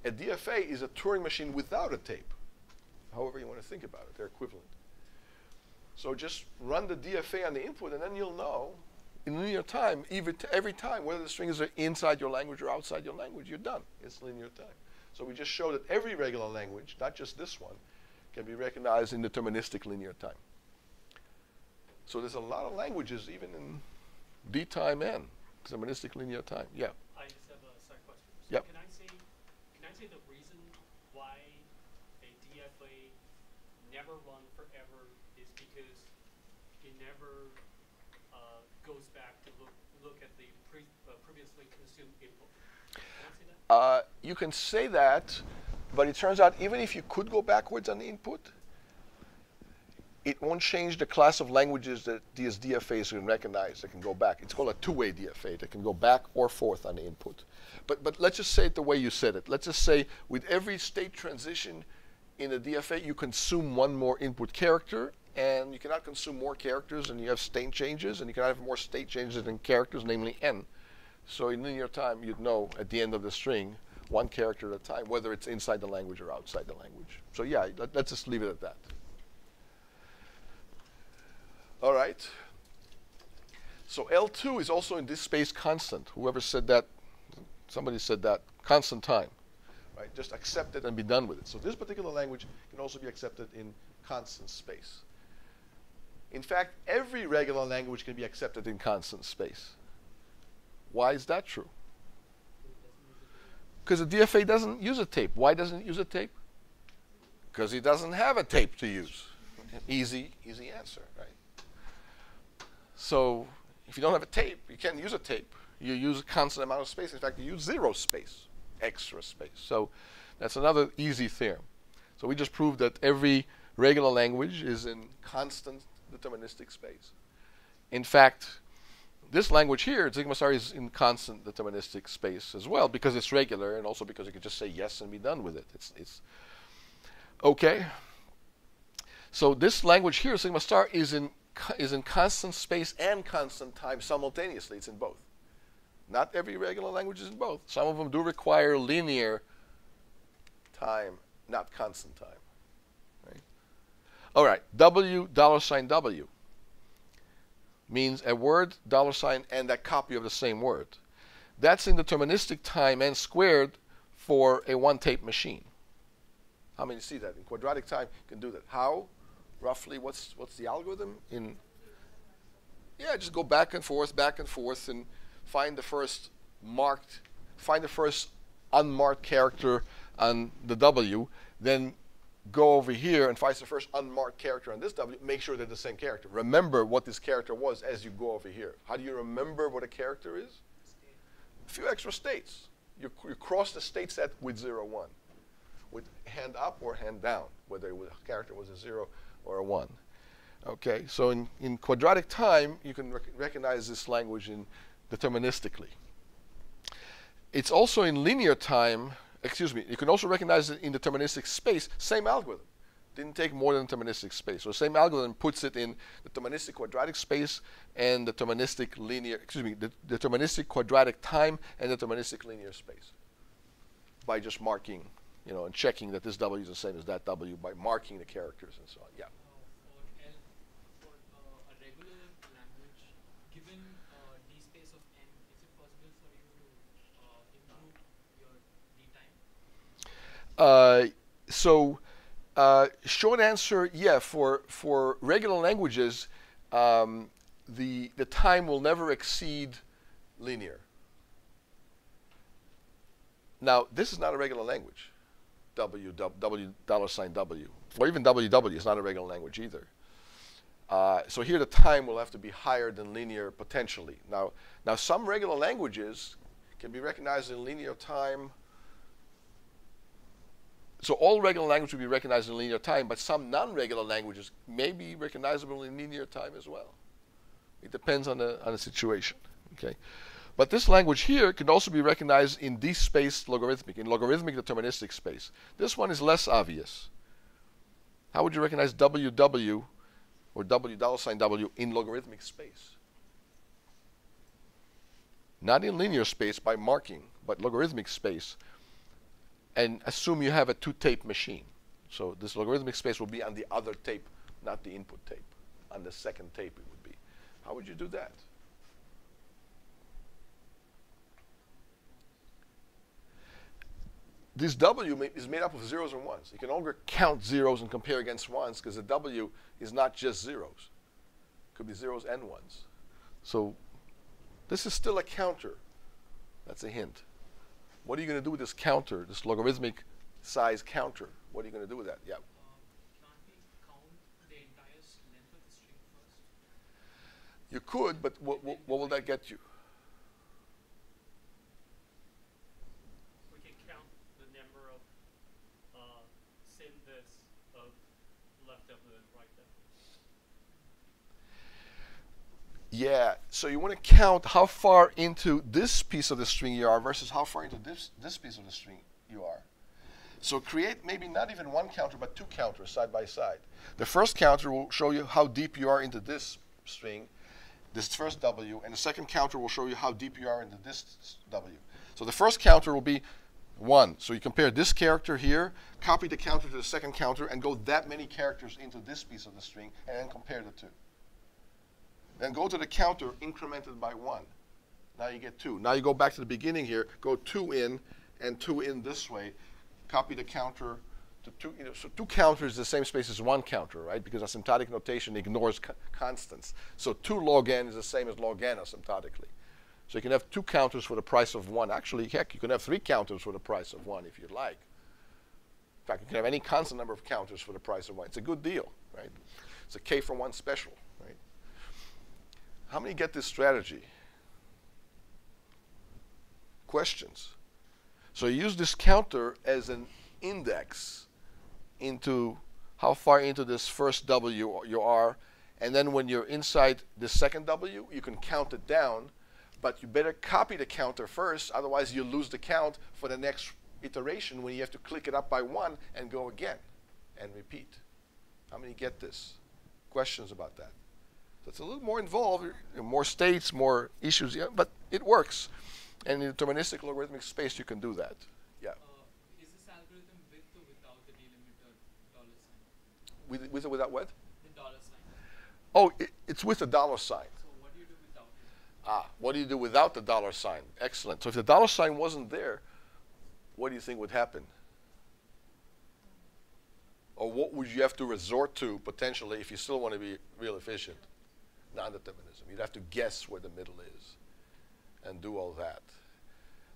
a DFA is a Turing machine without a tape. However you want to think about it, they're equivalent. So just run the DFA on the input, and then you'll know in linear time, every time, whether the strings are inside your language or outside your language, you're done. It's linear time. So we just show that every regular language, not just this one, can be recognized in deterministic linear time. So there's a lot of languages, even in D time n, deterministic linear time. Yeah. I just have a side question. So Yep. Can I say the reason why a DFA never run forever is because it never goes back to look at the previously consumed input. Can I say that? You can say that, but it turns out even if you could go backwards on the input, it won't change the class of languages that these DFAs can recognize that can go back. It's called a two-way DFA that can go back or forth on the input. But let's just say it the way you said it. Let's just say with every state transition in a DFA, you consume one more input character, and you cannot consume more characters, and you have state changes, and you cannot have more state changes than characters, namely n. So in linear time, you'd know at the end of the string, one character at a time, whether it's inside the language or outside the language. So yeah, let's just leave it at that. All right. So L2 is also in this space constant. Whoever said that, somebody said that, constant time. Right? Just accept it and be done with it. So this particular language can also be accepted in constant space. In fact, every regular language can be accepted in constant space. Why is that true? Because the DFA doesn't use a tape. Why doesn't it use a tape? Because he doesn't have a tape to use. Easy answer, right? So if you don't have a tape, you can't use a tape. You use a constant amount of space. In fact, you use zero space, extra space. So that's another easy theorem. So we just proved that every regular language is in constant deterministic space. In fact, this language here, sigma star, is in constant deterministic space as well, because it's regular, and also because you can just say yes and be done with it. It's okay. So this language here, sigma star, is in constant space and constant time simultaneously. It's in both. Not every regular language is in both. Some of them do require linear time, not constant time. Right? All right, $W means a word, $, and a copy of the same word. That's in deterministic time n squared for a one-tape machine. How many see that? In quadratic time, you can do that. How? Roughly, what's the algorithm? Yeah, just go back and forth, and find the first unmarked character on the W, then go over here and find the first unmarked character on this W, make sure they're the same character. Remember what this character was as you go over here. How do you remember what a character is? A few extra states. You cross the state set with 0, 1, with hand up or hand down, whether the character was a 0 or a 1. Okay, so in quadratic time, you can recognize this language deterministically. It's also in linear time, you can also recognize it in deterministic space, same algorithm. Didn't take more than deterministic space. So same algorithm puts it in deterministic quadratic space and deterministic deterministic quadratic time and deterministic linear space. By just marking, and checking that this W is the same as that W by marking the characters and so on. Yeah. For a regular language, given d space of n, is it possible for you to improve your d time? Short answer, yeah. For regular languages, the time will never exceed linear. Now, this is not a regular language. W, or even WW is not a regular language either. So here the time will have to be higher than linear potentially. Now some regular languages can be recognized in linear time. So all regular languages will be recognized in linear time, but some non-regular languages may be recognizable in linear time as well. It depends on the situation. Okay. But this language here can also be recognized in d-space logarithmic, in logarithmic deterministic space. This one is less obvious. How would you recognize WW or $W in logarithmic space? Not in linear space by marking, but logarithmic space. And assume you have a two-tape machine. So this logarithmic space will be on the other tape, not the input tape. On the second tape it would be. How would you do that? This W is made up of zeros and ones. You can no longer count zeros and compare against ones because the W is not just zeros. It could be zeros and ones. So this is still a counter. That's a hint. What are you going to do with this counter, this logarithmic size counter? What are you going to do with that? Yeah. Can't we count the entire length of the string first? You could, but what will that get you? We can count the number of symbols of left W and right W. Yeah, so you want to count how far into this piece of the string you are versus how far into this piece of the string you are. So create maybe not even one counter, but two counters side by side. The first counter will show you how deep you are into this string, this first W, and the second counter will show you how deep you are into this W. So the first counter will be 1. So you compare this character here, copy the counter to the second counter, and go that many characters into this piece of the string, and then compare the two. Then go to the counter incremented by 1. Now you get 2. Now you go back to the beginning here, go 2 in, and 2 in this way. Copy the counter to 2. So 2 counters is the same space as 1 counter, right? Because asymptotic notation ignores constants. So 2 log n is the same as log n asymptotically. So you can have 2 counters for the price of 1. Actually, heck, you can have 3 counters for the price of 1 if you'd like. In fact, you can have any constant number of counters for the price of 1. It's a good deal, right? It's a K for 1 special, right? How many get this strategy? Questions? So you use this counter as an index into how far into this first W you are, and then when you're inside the second W, you can count it down. But you better copy the counter first, otherwise you lose the count for the next iteration when you have to click it up by 1 and go again and repeat. How many get this? Questions about that? So it's a little more involved, more states, more issues, yeah, but it works. And in deterministic logarithmic space, you can do that. Yeah. Is this algorithm with or without the delimiter $sign? With or without what? The $sign. Oh, it's with the $sign. So what do you do without it? What do you do without the $sign? Excellent. So if the $sign wasn't there, what do you think would happen? Or what would you have to resort to, potentially, if you still want to be real efficient? Non-determinism. You'd have to guess where the middle is and do all that.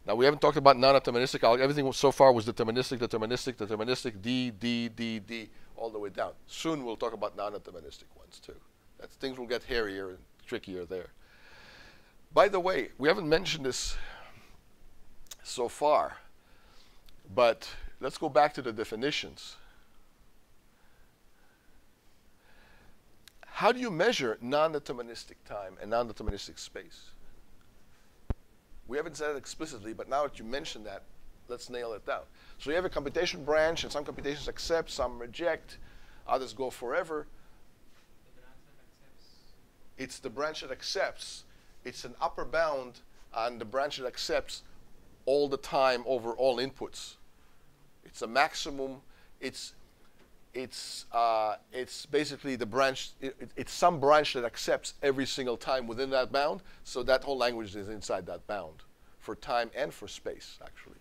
Now, we haven't talked about non-deterministic. Everything so far was deterministic, deterministic, deterministic, D, D, D, D, all the way down. Soon we'll talk about non-deterministic ones, too. Things will get hairier and trickier there. By the way, we haven't mentioned this so far, but let's go back to the definitions. How do you measure non-deterministic time and non-deterministic space? We haven't said it explicitly, but now that you mentioned that, let's nail it down. So you have a computation branch, and some computations accept, some reject, others go forever. The branch that accepts. It's the branch that accepts. It's an upper bound on the branch that accepts all the time over all inputs. It's a maximum. It's basically the branch. It's some branch that accepts every single time within that bound. So that whole language is inside that bound for time and for space, actually.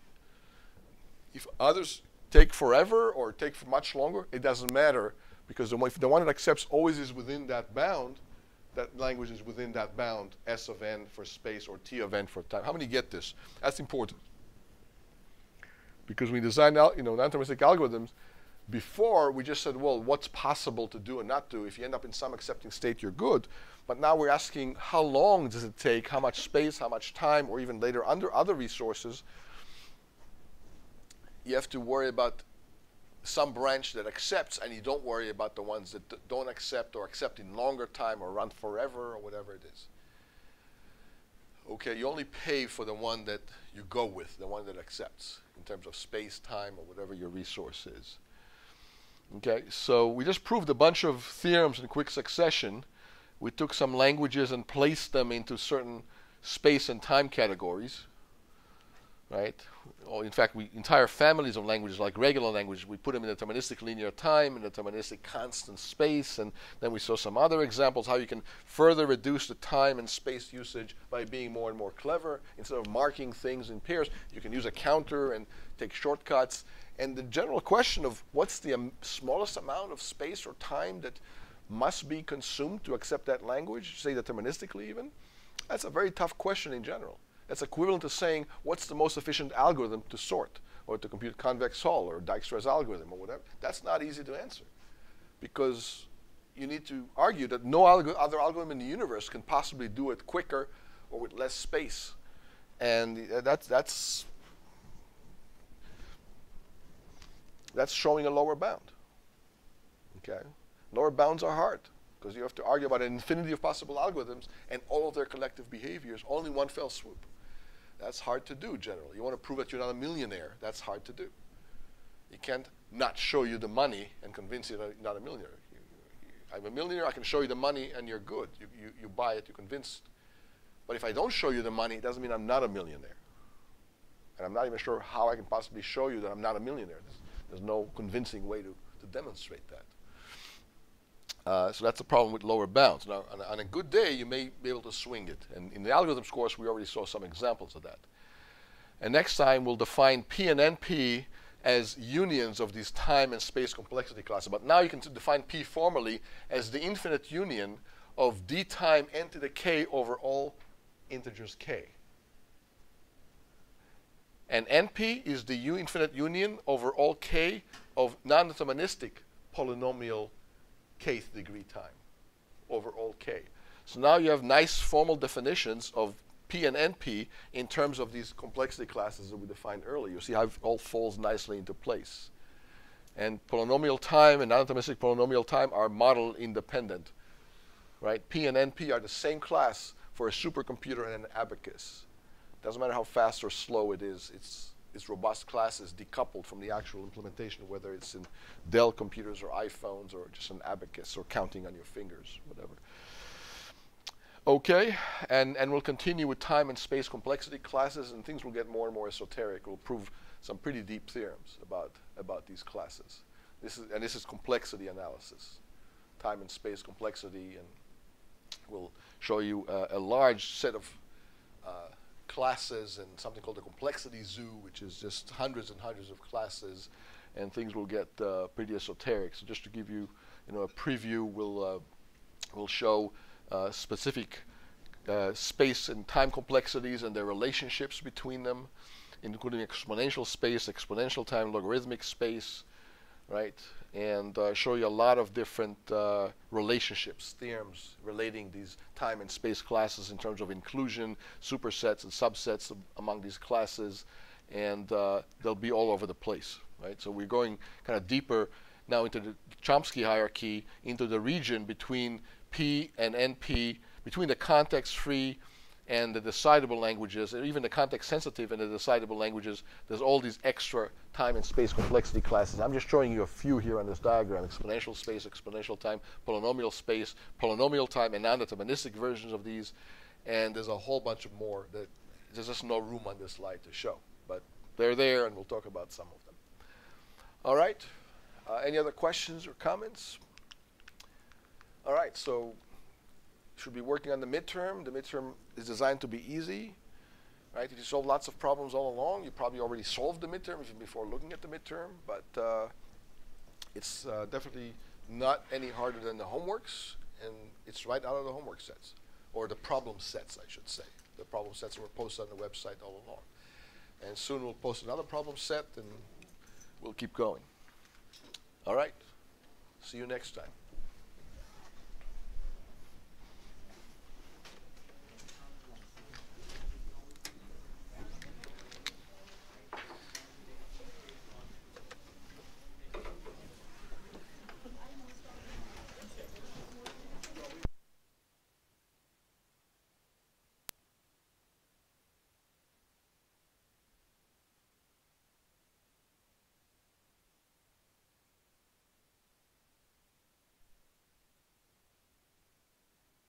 If others take forever or take for much longer, it doesn't matter, because if the one that accepts always is within that bound, that language is within that bound, S of n for space or T of n for time. How many get this? That's important. Because we design non-deterministic algorithms, before we just said, well, what's possible to do and not do? If you end up in some accepting state, you're good. But now we're asking, how long does it take, how much space, how much time, or even later under other resources? You have to worry about some branch that accepts, and you don't worry about the ones that don't accept or accept in longer time or run forever or whatever it is. Okay, you only pay for the one that you go with, the one that accepts in terms of space, time, or whatever your resource is. Okay, so we just proved a bunch of theorems in quick succession. We took some languages and placed them into certain space and time categories, right? Or in fact, entire families of languages, like regular languages, we put them in deterministic linear time, in deterministic constant space, and then we saw some other examples how you can further reduce the time and space usage by being more and more clever. Instead of marking things in pairs, you can use a counter and take shortcuts. And the general question of what's the smallest amount of space or time that must be consumed to accept that language, say deterministically even, that's a very tough question in general. That's equivalent to saying what's the most efficient algorithm to sort or to compute convex Hull or Dijkstra's algorithm or whatever. That's not easy to answer, because you need to argue that no other algorithm in the universe can possibly do it quicker or with less space. And that's showing a lower bound. Okay, lower bounds are hard because you have to argue about an infinity of possible algorithms and all of their collective behaviors all in one fell swoop. That's hard to do generally. You want to prove that you're not a millionaire. That's hard to do. You can't not show you the money and convince you that you're not a millionaire. I'm a millionaire, I can show you the money and you're good. You buy it, you're convinced. But if I don't show you the money, it doesn't mean I'm not a millionaire. And I'm not even sure how I can possibly show you that I'm not a millionaire. There's no convincing way to demonstrate that. So that's the problem with lower bounds. Now, on a good day, you may be able to swing it. And in the algorithms course, we already saw some examples of that. And next time, we'll define P and NP as unions of these time and space complexity classes. But now you can define P formally as the infinite union of d time n to the k over all integers k. And NP is the infinite union over all k of non-deterministic polynomial kth degree time over all k. So now you have nice formal definitions of P and NP in terms of these complexity classes that we defined earlier. You see how it all falls nicely into place. And polynomial time and non-deterministic polynomial time are model independent. Right? P and NP are the same class for a supercomputer and an abacus. Doesn't matter how fast or slow it is, it's robust classes decoupled from the actual implementation, whether it's in Dell computers or iPhones or just an abacus or counting on your fingers, whatever. Okay, and we'll continue with time and space complexity classes, and things will get more and more esoteric. We'll prove some pretty deep theorems about these classes. This is complexity analysis, time and space complexity, and we'll show you a large set of classes and something called the complexity zoo, which is just hundreds and hundreds of classes, and things will get pretty esoteric. So just to give you, a preview, we'll show specific space and time complexities and their relationships between them, including exponential space, exponential time, logarithmic space, right? And show you a lot of different relationships, theorems relating these time and space classes in terms of inclusion, supersets and subsets among these classes, and they'll be all over the place, right? So we're going kind of deeper now into the Chomsky hierarchy, into the region between P and NP, between the context-free and the decidable languages, and even the context-sensitive and the decidable languages. There's all these extra time and space complexity classes. I'm just showing you a few here on this diagram: exponential space, exponential time, polynomial space, polynomial time, and non-deterministic versions of these. And there's a whole bunch of more that there's just no room on this slide to show. But they're there, and we'll talk about some of them. All right. Any other questions or comments? All right, so should be working on the midterm. The midterm is designed to be easy, right? If you solve lots of problems all along, you probably already solved the midterm even before looking at the midterm, but it's definitely not any harder than the homeworks, and it's right out of the homework sets, or the problem sets, I should say. The problem sets were posted on the website all along. And soon we'll post another problem set, and we'll keep going. All right, see you next time.